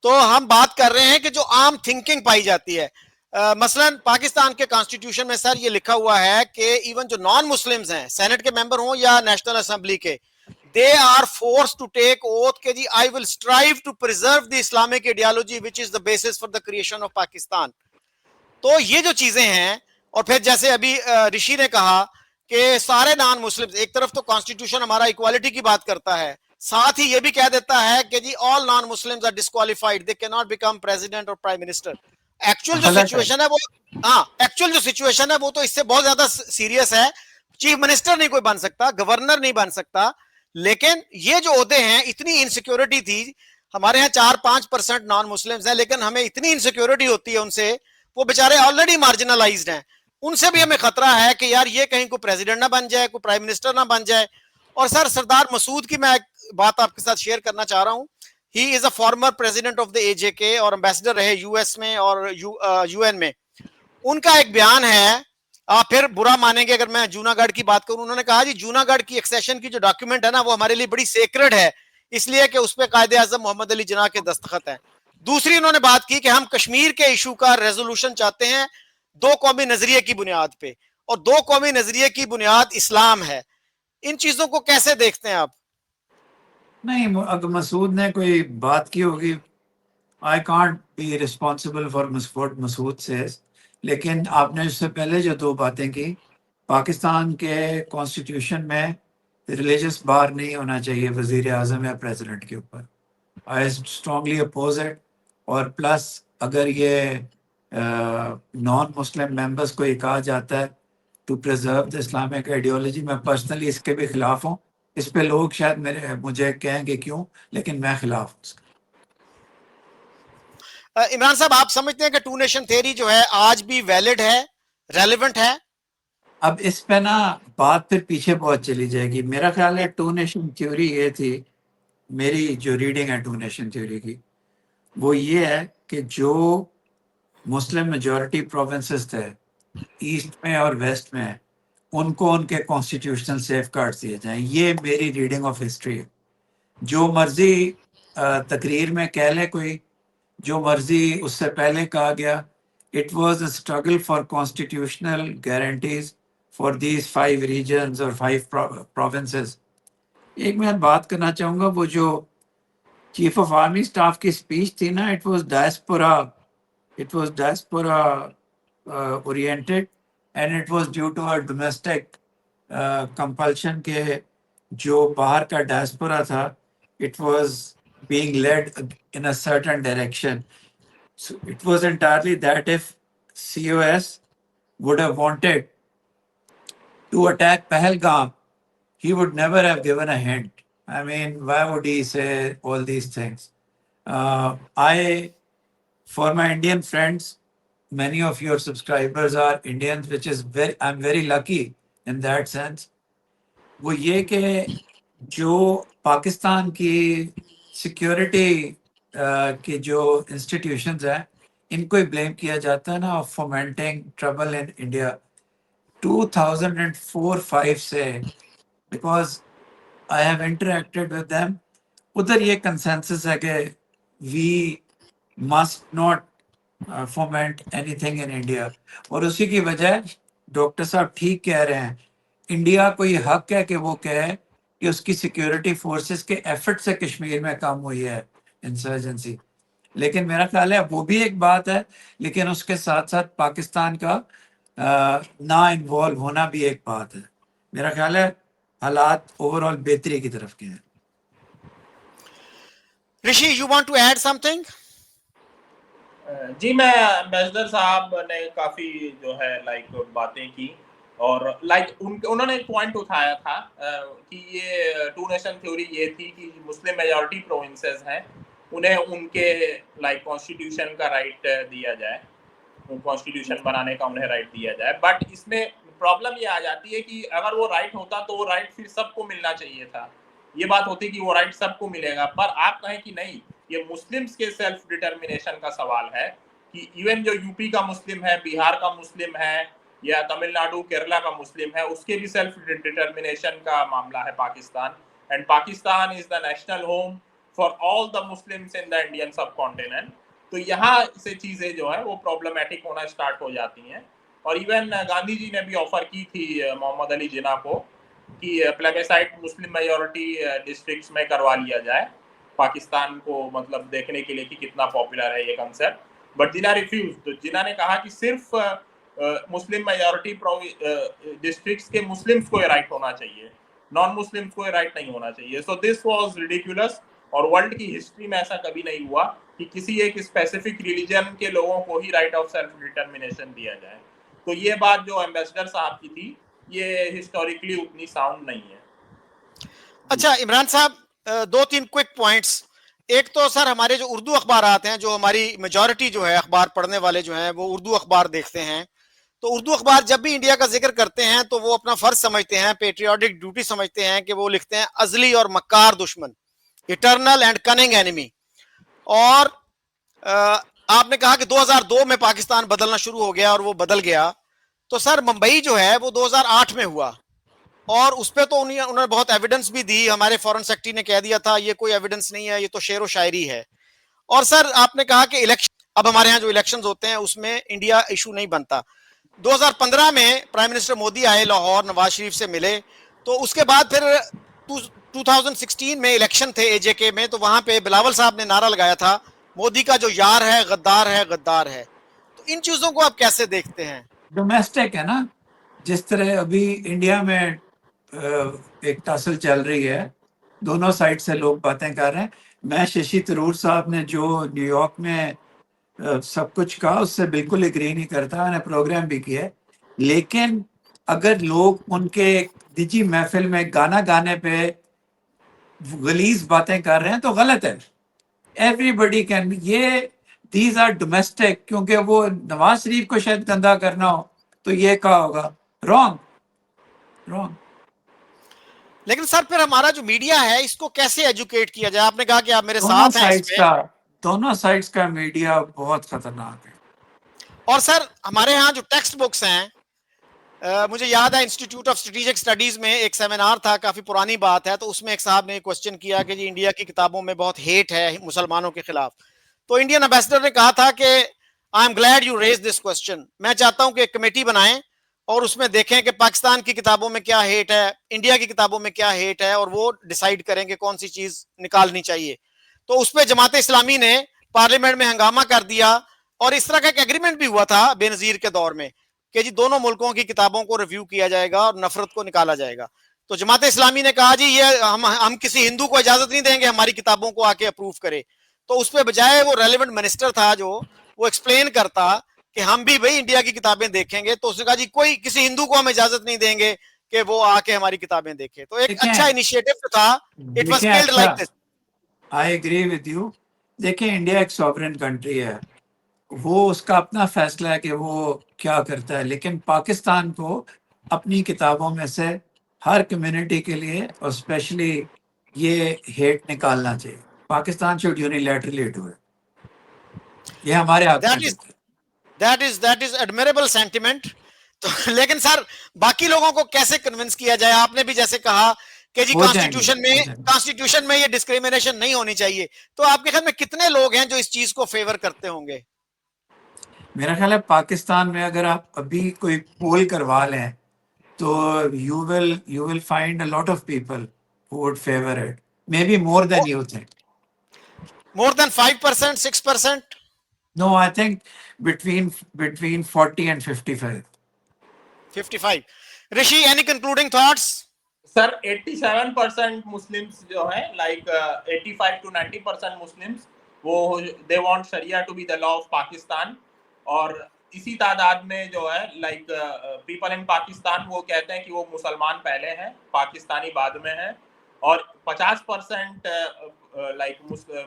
तो हम बात कर रहे हैं कि जो आम थिंकिंग पाई जाती है, मसलन पाकिस्तान के कॉन्स्टिट्यूशन में सर ये लिखा हुआ है कि इवन जो नॉन मुस्लिम्स हैं, सेनेट के मेंबर हों या नेशनल असेंबली के, they are force to take oath के जी I will strive to preserve the Islamic ideology which is the basis for the creation of Pakistan. तो ये जो चीजें हैं, और फिर जैसे अभी ऋषि ने कहा कि सारे नॉन मुस्लिम्स, एक तरफ तो कॉन्स्टिट्यूशन हमारा इक्वालिटी की बात करता है, साथ ही ये भी कह देता है कि जी all non Muslims are disqualified, they can not become president और प्राइम मिनिस्टर। एक्चुअल जो सिचुएशन है वो, एक्चुअल जो सिचुएशन है वो तो इससे बहुत ज्यादा सीरियस है। चीफ मिनिस्टर नहीं कोई बन सकता, गवर्नर नहीं बन सकता, लेकिन ये जो ओहदे हैं, इतनी इनसिक्योरिटी थी। हमारे यहाँ 4-5% नॉन मुस्लिम्स हैं, लेकिन हमें इतनी इनसिक्योरिटी होती है उनसे, वो बेचारे ऑलरेडी मार्जिनलाइज्ड हैं, उनसे भी हमें खतरा है कि यार ये कहीं कोई प्रेसिडेंट ना बन जाए, कोई प्राइम मिनिस्टर ना बन जाए। और सर सरदार मसूद की मैं एक बात आपके साथ शेयर करना चाह रहा हूं। ही is a former president of the AJK और एम्बेसडर रहे यूएस में और यूएन में। उनका एक बयान है, आप फिर बुरा मानेंगे अगर मैं जूनागढ़ की बात करूं, उन्होंने कहा जी जूनागढ़ की एक्सेशन की जो डॉक्यूमेंट है ना वो हमारे लिए बड़ी सेक्रेड है, इसलिए कि उस पर कायदे आजम मोहम्मद अली जिन्ना के दस्तखत हैं। दूसरी उन्होंने बात की कि हम कश्मीर के इशू का रेजोल्यूशन चाहते हैं दो कौमी नजरिए की बुनियाद पे, और दो कौमी नजरिए की बुनियाद इस्लाम है। इन चीजों को कैसे देखते हैं आप? नहीं, अगर मसूद ने कोई बात की होगी, I can't be responsible for Masood से, लेकिन आपने उससे पहले जो दो बातें की, पाकिस्तान के कॉन्स्टिट्यूशन में रिलीजियस बार नहीं होना चाहिए वजीर आजम या प्रेसिडेंट के ऊपर। I strongly oppose it. और प्लस अगर ये नॉन मुस्लिम मेंबर्स को ये कहा जाता है to preserve the Islamic ideology, मैं पर्सनली इसके भी खिलाफ हूँ। इस पे लोग शायद मुझे कहेंगे क्यों, लेकिन मैं खिलाफ हूँ। इमरान साहब, आप समझते हैं कि टू नेशन थ्योरी जो है आज भी वैलिड है, रेलेवेंट है? अब इस पे ना बात फिर पीछे बहुत चली जाएगी। मेरा ख्याल है टू नेशन थ्योरी ये थी, मेरी जो रीडिंग है टू नेशन थ्योरी की, वो ये है कि जो मुस्लिम मेजॉरिटी प्रोविंसेस थे ईस्ट में और वेस्ट में, उनको उनके कॉन्स्टिट्यूशनल सेफगार्ड्स दिए जाएं। ये मेरी रीडिंग ऑफ हिस्ट्री है। जो मर्जी तकरीर में कह ले कोई, जो मर्जी उससे पहले कहा गया, it was a struggle for constitutional guarantees for these 5 reasons और 5 प्रोविंसेस। एक मैं बात करना चाहूँगा, वो जो चीफ ऑफ आर्मी स्टाफ की स्पीच थी ना, it was diaspora oriented and it was due to a domestic compulsion के जो बाहर का डायस्पोरा था, it was being led in a certain direction. So it was entirely that if COS would have wanted to attack Pahalgam, he would never have given a hint. I mean, why would he say all these things? For my Indian friends, many of your subscribers are Indians, which is I'm very lucky in that sense. वो ये कि जो पाकिस्तान की सिक्योरिटी के जो इंस्टीट्यूशंस हैं, इनको ही ब्लेम किया जाता है ना of fomenting trouble in India 2004-5 से, because I have interacted with them, उधर ये कंसेंसस है कि we must not foment anything in India. और उसी की वजह डॉक्टर साहब ठीक कह रहे हैं, इंडिया को ये हक है कि वो कहे कि उसकी सिक्योरिटी फोर्सेस के एफर्ट से कश्मीर में कम हुई है इंसर्जेंसी। लेकिन मेरा ख्याल है वो भी एक बात है, लेकिन उसके साथ साथ पाकिस्तान का ना इन्वॉल्व होना भी एक बात है। मेरा ख्याल है हालात ओवरऑल बेहतरी की तरफ के हैं। Rishi, you want to add something? जी, मैं एम्बेसडर साहब ने काफी जो है बातें की, और उन्होंने एक पॉइंट उठाया था कि ये टू नेशन थ्योरी ये थी कि मुस्लिम मेजॉरिटी प्रोविंसेस हैं, उन्हें उनके कॉन्स्टिट्यूशन का राइट दिया जाए, कॉन्स्टिट्यूशन बनाने का उन्हें राइट दिया जाए। बट इसमें प्रॉब्लम ये आ जाती है कि अगर वो राइट होता तो वो राइट फिर सबको मिलना चाहिए था। ये बात होती कि वो राइट सबको मिलेगा, पर आप कहें कि नहीं, ये मुस्लिम्स के सेल्फ डिटर्मिनेशन का सवाल है कि इवन जो यूपी का मुस्लिम है, बिहार का मुस्लिम है, या तमिलनाडु केरला का मुस्लिम है, उसके भी सेल्फ डिटर्मिनेशन का मामला है Pakistan. And Pakistan is the national home for all the Muslims in the Indian सब कॉन्टिनेंट। तो यहाँ से चीजें जो है वो प्रॉब्लमेटिक होना स्टार्ट हो जाती हैं। और इवन गांधी जी ने भी ऑफर की थी मोहम्मद अली जिन्ना को कि प्लेबेसाइट मुस्लिम मेजॉरिटी डिस्ट्रिक्ट्स में करवा लिया जाए, पाकिस्तान को मतलब देखने के लिए कि कितना पॉपुलर है ये कंसेप्ट। बट जिन्ना रिफ्यूज, तो जिन्ना ने कहा कि सिर्फ मुस्लिम मेजॉरिटी डिस्ट्रिक्ट्स के मुस्लिम्स को ये राइट होना चाहिए, नॉन मुस्लिम्स को ये राइट नहीं होना चाहिए। सो दिस वाज रिडिकुलस, और वर्ल्ड की हिस्ट्री में ऐसा कभी नहीं हुआ कि किसी एक स्पेसिफिक रिलीजन के लोगों को ही राइट ऑफ सेल्फ डिटर्मिनेशन दिया जाए। तो ये बात जो एम्बेसडर साहब की थी, ये हिस्टोरिकली उतनी साउंड नहीं है। अच्छा इमरान साहब, दो तीन क्विक पॉइंट्स। एक तो सर, हमारे जो उर्दू अखबार आते हैं, जो हमारी मेजॉरिटी जो है अखबार पढ़ने वाले जो हैं वो उर्दू अखबार देखते हैं, तो उर्दू अखबार जब भी इंडिया का जिक्र करते हैं तो वो अपना फर्ज समझते हैं, पेट्रियोटिक ड्यूटी समझते हैं कि वो लिखते हैं अजली और मक्कार दुश्मन, इटर्नल एंड कनिंग एनिमी। और आपने कहा कि 2002 में पाकिस्तान बदलना शुरू हो गया और वो बदल गया, तो सर मुंबई जो है वो 2008 में हुआ, और उस पर तो उन्होंने बहुत एविडेंस भी दी। हमारे फॉरेन सेक्रेटरी ने कह दिया था ये कोई एविडेंस नहीं है, ये तो शेर व शायरी है। और सर आपने कहा कि इलेक्शन, अब हमारे यहाँ जो इलेक्शंस होते हैं उसमें इंडिया इशू नहीं बनता। 2015 में प्राइम मिनिस्टर मोदी आए लाहौर, नवाज शरीफ से मिले, तो उसके बाद फिर 2016 में इलेक्शन थे एजेके में, तो वहां पे बिलावल साहब ने नारा लगाया था मोदी का जो यार है गद्दार है, गद्दार है। तो इन चीजों को आप कैसे देखते हैं? डोमेस्टिक है ना, जिस तरह अभी इंडिया में एक टसल चल रही है, दोनों साइड से लोग बातें कर रहे हैं। मैं शशि थरूर साहब ने जो न्यूयॉर्क में सब कुछ कहा उससे बिल्कुल एग्री नहीं करता, मैंने प्रोग्राम भी किया। लेकिन अगर लोग उनके निजी महफिल में गाना गाने पे गलीज बातें कर रहे हैं तो गलत है। एवरीबडी कैन, ये दीज आर डोमेस्टिक, क्योंकि वो नवाज शरीफ को शायद गंदा करना हो तो ये कहा होगा, रॉन्ग रॉन्ग। लेकिन सर फिर हमारा जो मीडिया है इसको कैसे एजुकेट किया जाए? आपने कहा कि आप मेरे साथ हैं इसमें। दोनों साइड्स का मीडिया बहुत खतरनाक है। और सर हमारे यहाँ जो टेक्स्ट बुक्स हैं, मुझे याद है इंस्टीट्यूट ऑफ स्ट्रेटेजिक स्टडीज में एक सेमिनार था, काफी पुरानी बात है, तो उसमें एक साहब ने क्वेश्चन किया कि जी इंडिया की किताबों में बहुत हेट है मुसलमानों के खिलाफ। तो इंडियन एम्बेसडर ने कहा था कि I am glad you raise this question, मैं चाहता हूं कि एक कमेटी बनाएं और उसमें देखें कि पाकिस्तान की किताबों में क्या हेट है, इंडिया की किताबों में क्या हेट है, और वो डिसाइड करें कि कौन सी चीज निकालनी चाहिए। तो उस पर जमात इस्लामी ने पार्लियामेंट में हंगामा कर दिया, और इस तरह का एक एग्रीमेंट भी हुआ था बेनजीर के दौर में कि जी दोनों मुल्कों की किताबों को रिव्यू किया जाएगा और नफरत को निकाला जाएगा। तो जमात इस्लामी ने कहा जी ये हम किसी हिंदू को इजाजत नहीं देंगे हमारी किताबों को आके अप्रूव करे। तो उस पे बजाय वो रेलेवेंट मिनिस्टर था जो वो एक्सप्लेन करता कि हम भी भाई इंडिया की किताबें देखेंगे, तो उसने कहा जी कोई किसी हिंदू को हम इजाजत नहीं देंगे कि वो आके हमारी किताबें देखे। तो एक अच्छा देखें इनिशिएटिव था, इट वाज देखें स्पेल्ड अच्छा, like this. I agree with you. देखिए इंडिया एक सॉवरेन कंट्री है, वो उसका अपना फैसला है कि वो क्या करता है, लेकिन पाकिस्तान को अपनी किताबों में से हर कम्युनिटी के लिए और स्पेशली ये हेट निकालना चाहिए। Pakistan should unilaterally do it, ये हमारे हाथ में दैट इज रहता है। That is admirable sentiment. तो लेकिन सर बाकी लोगों को कैसे कन्विंस किया जाए? आपने भी जैसे कहा कि जी हो जाएंगे, हो जाएंगे। कॉन्स्टिट्यूशन में ये डिस्क्रिमिनेशन नहीं होनी चाहिए, तो आपके ख्याल में कितने लोग हैं जो इस चीज को फेवर करते होंगे? मेरा ख्याल है पाकिस्तान में अगर आप अभी कोई पोल करवा लें तो you will find a lot of people who would favor it, maybe more than you think. More than 5%, 6%? No, I think between 40 and 55. 55? Rishi, any concluding thoughts? Sir 87% Muslims जो है लाइक 85 to 90% मुस्लिम्स वो they want sharia to be the law of Pakistan, और इसी तादाद में जो है लाइक पीपल इन पाकिस्तान वो कहते हैं कि वो मुसलमान पहले हैं, पाकिस्तानी बाद में है, और 50% लाइक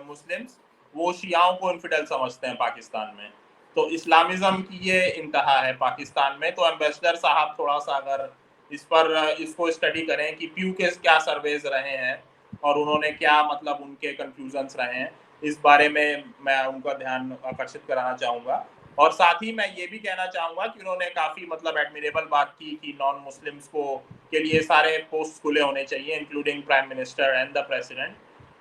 मुस्लिम्स वो शियाओं को इन्फिडल समझते हैं पाकिस्तान में। तो इस्लामिज्म की ये इंतहा है पाकिस्तान में। तो एम्बेसडर साहब थोड़ा सा अगर इस पर इसको स्टडी करें कि प्यू के क्या सर्वेज रहे हैं और उन्होंने क्या मतलब उनके कंफ्यूजन्स रहे हैं, इस बारे में मैं उनका ध्यान आकर्षित कराना चाहूँगा। और साथ ही मैं ये भी कहना चाहूँगा कि उन्होंने काफ़ी मतलब एडमिरेबल बात की कि नॉन मुस्लिम्स को के लिए सारे पोस्ट खुले होने चाहिए including prime minister and the president.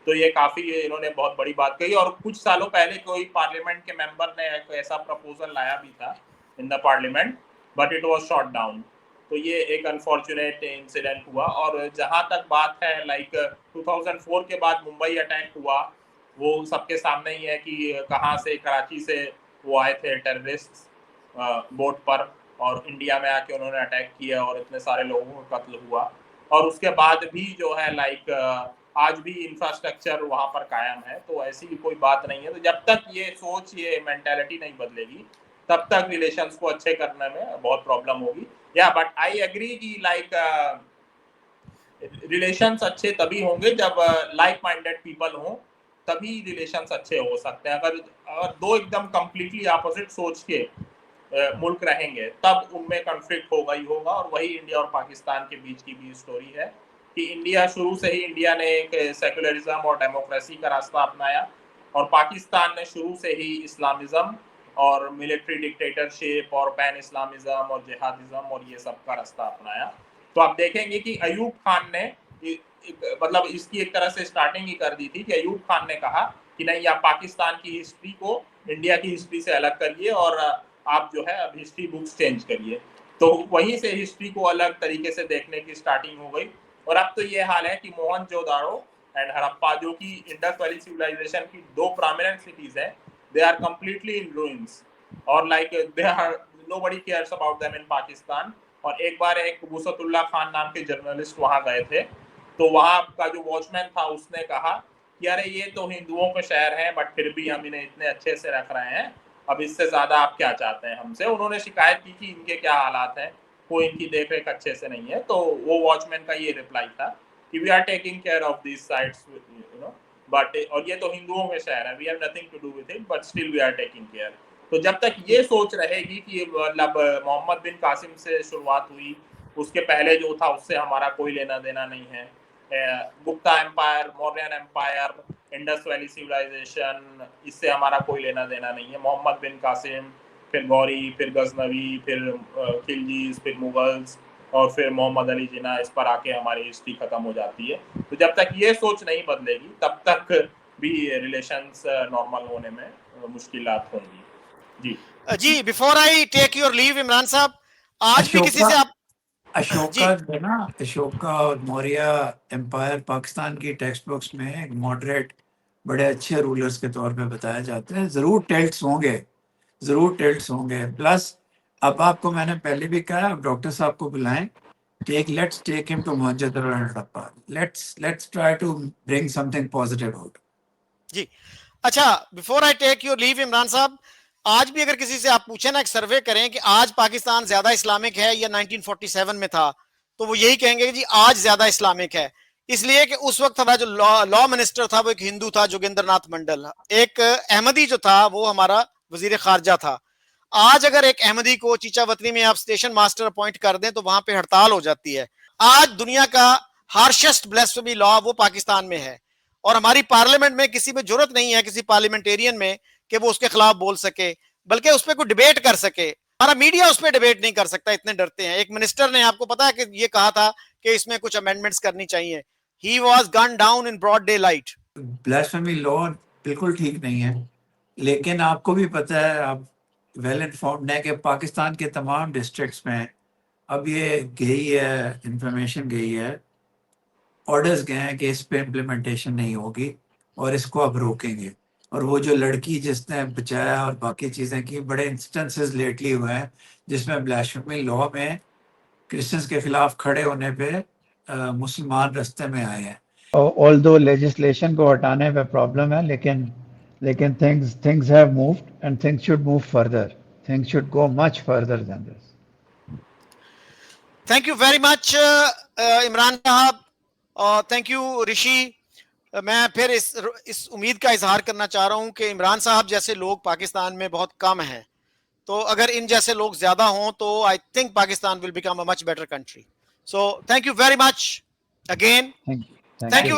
तो ये काफ़ी इन्होंने बहुत बड़ी बात कही। और कुछ सालों पहले कोई पार्लियामेंट के मेंबर ने एक ऐसा प्रपोजल लाया भी था in the parliament, but it was shot down. तो ये एक अनफॉर्चुनेट इंसिडेंट हुआ। और जहाँ तक बात है लाइक 2004 के बाद मुंबई अटैक हुआ, वो सबके सामने ही है कि कहाँ से, कराची से वो आए थे टेररिस्ट बोट पर और इंडिया में आके उन्होंने अटैक किया और इतने सारे लोगों का कत्ल हुआ। और उसके बाद भी जो है लाइक आज भी इंफ्रास्ट्रक्चर वहाँ पर कायम है। तो ऐसी कोई बात नहीं है। तो जब तक ये सोच, ये मेंटालिटी नहीं बदलेगी, तब तक रिलेशंस को अच्छे करने में बहुत प्रॉब्लम होगी। या बट आई एग्री कि लाइक रिलेशंस अच्छे तभी होंगे जब लाइक माइंडेड पीपल हों, तभी रिलेशंस अच्छे हो सकते हैं। अगर दो एकदम कंप्लीटली अपोजिट सोच के मुल्क रहेंगे तब उनमें कॉन्फ्लिक्ट होगा ही होगा। और वही इंडिया और पाकिस्तान के बीच की भी स्टोरी है कि इंडिया शुरू से ही इंडिया ने एक सेकुलरिज्म और डेमोक्रेसी का रास्ता अपनाया, और पाकिस्तान ने शुरू से ही इस्लामिज्म और मिलिट्री डिक्टेटरशिप और पैन इस्लामिज्म और जिहादिज्म और ये सब का रास्ता अपनाया। तो आप देखेंगे कि अयूब खान ने मतलब इसकी एक तरह से स्टार्टिंग ही कर दी थी कि अयूब खान ने कहा कि नहीं, आप पाकिस्तान की हिस्ट्री को इंडिया की हिस्ट्री से अलग करिए और आप जो है अब हिस्ट्री बुक्स चेंज करिए। तो वहीं से हिस्ट्री को अलग तरीके से देखने की स्टार्टिंग हो गई। और अब तो ये हाल है कि मोहनजोदाड़ो एंड हड़प्पा, जो कि इंडस वैली सिविलाइजेशन की दो प्रोमिनेंट सिटीज हैं, they are completely in ruins और like they are nobody cares about them in Pakistan. और एक बार एक वुसतुल्लाह खान नाम के जर्नलिस्ट वहां गए थे, तो वहां का जो वॉचमैन था उसने कहा कि अरे ये तो हिंदुओं के शहर हैं बट फिर भी हम इन्हें इतने अच्छे से रख रहे हैं, अब इससे ज्यादा आप क्या चाहते हैं हमसे। उन्होंने शिकायत की कि इनके क्या हालात हैं, कोई इनकी देख रेख अच्छे से नहीं है। तो वो वॉचमैन का ये रिप्लाई था कि we are taking care of this sites you know, but और ये तो हिंदुओं के शहर है, we have nothing to do with it but still we are taking care. तो जब तक ये सोच रहेगी कि मतलब मोहम्मद बिन कासिम से शुरुआत हुई, उसके पहले जो था उससे हमारा कोई लेना देना नहीं है, Gupta empire, Mauryan empire, Indus valley civilization, इससे हमारा कोई लेना देना नहीं है। मोहम्मद बिन कासिम, फिर गौरी, फिर गजनवी, फिर खिलजीज, फिर मुगल्स और फिर मोहम्मद अली जिन्ना, इस पर आके हमारी हिस्ट्री खत्म हो जाती है। तो जब तक ये सोच नहीं बदलेगी तब तक भी रिलेशंस नॉर्मल होने में मुश्किलात होंगी। जी before I take your leave Imran साहब, आज भी किसी से आप अशोका जो है ना, अशोका और मौर्य एम्पायर पाकिस्तान की टेक्स्ट बुक्स में एक मॉडरेट बड़े अच्छे रूलर्स के तौर पे बताए जाते हैं। जरूर टेल्ट्स होंगे प्लस अब आपको मैंने पहले भी कहा, डॉक्टर साहब को बुलाएं, let's take him to Mohenjo-daro and Harappa. Let's try to bring something positive out. जी अच्छा, before I take your leave Imran साहब, आज भी अगर किसी से आप पूछे ना, एक सर्वे करें कि आज पाकिस्तान ज्यादा इस्लामिक है या 1947 में था, तो वो यही कहेंगे कि जी आज ज्यादा इस्लामिक है। इसलिए कि उस वक्त हमारा जो लॉ मिनिस्टर था वो एक हिंदू था, जोगिंदर नाथ मंडल। एक अहमदी जो था वो हमारा वजीर खारजा था। आज अगर एक अहमदी को चीचावतनी में आप स्टेशन मास्टर अपॉइंट कर दें तो वहां पे हड़ताल हो जाती है। आज दुनिया का हार्शेस्ट ब्लास्फेमी लॉ वो पाकिस्तान में है, और हमारी पार्लियामेंट में किसी में जरूरत नहीं है, किसी पार्लियामेंटेरियन में, कि वो उसके खिलाफ बोल सके, बल्कि उस पर कोई डिबेट कर सके। हमारा मीडिया उस पर डिबेट नहीं कर सकता, इतने डरते हैं। एक मिनिस्टर ने, आपको पता है कि ये कहा था कि इसमें कुछ अमेंडमेंट्स करनी चाहिए। He was gun down in broad daylight. Blasphemy law बिल्कुल ठीक नहीं है, लेकिन आपको भी पता है, आप वेल इन्फॉर्म्ड है कि पाकिस्तान के तमाम डिस्ट्रिक्ट्स में अब ये गई है, इंफॉर्मेशन गई है, ऑर्डर्स गए हैं कि इस पे इम्प्लीमेंटेशन नहीं होगी और इसको अब रोकेंगे। और वो जो लड़की जिसने बचाया और बाकी चीज़ें की, बड़े इंस्टेंसेस लेटली हुए हैं जिसमें ब्लास्फेमी लॉ में क्रिश्चियंस के खिलाफ खड़े होने पे मुसलमान रास्ते में आए हैं। Although legislation को हटाने में प्रॉब्लम है, लेकिन things have moved and things should move further. Things should go much further than this. Thank you very much Imran साहब, और थैंक यू ऋषि। मैं फिर इस उम्मीद का इजहार करना चाह रहा हूं कि इमरान साहब जैसे लोग पाकिस्तान में बहुत कम हैं, तो अगर इन जैसे लोग ज्यादा हों तो I think Pakistan will become a much better country. So thank you very much again. Thank you. Thank you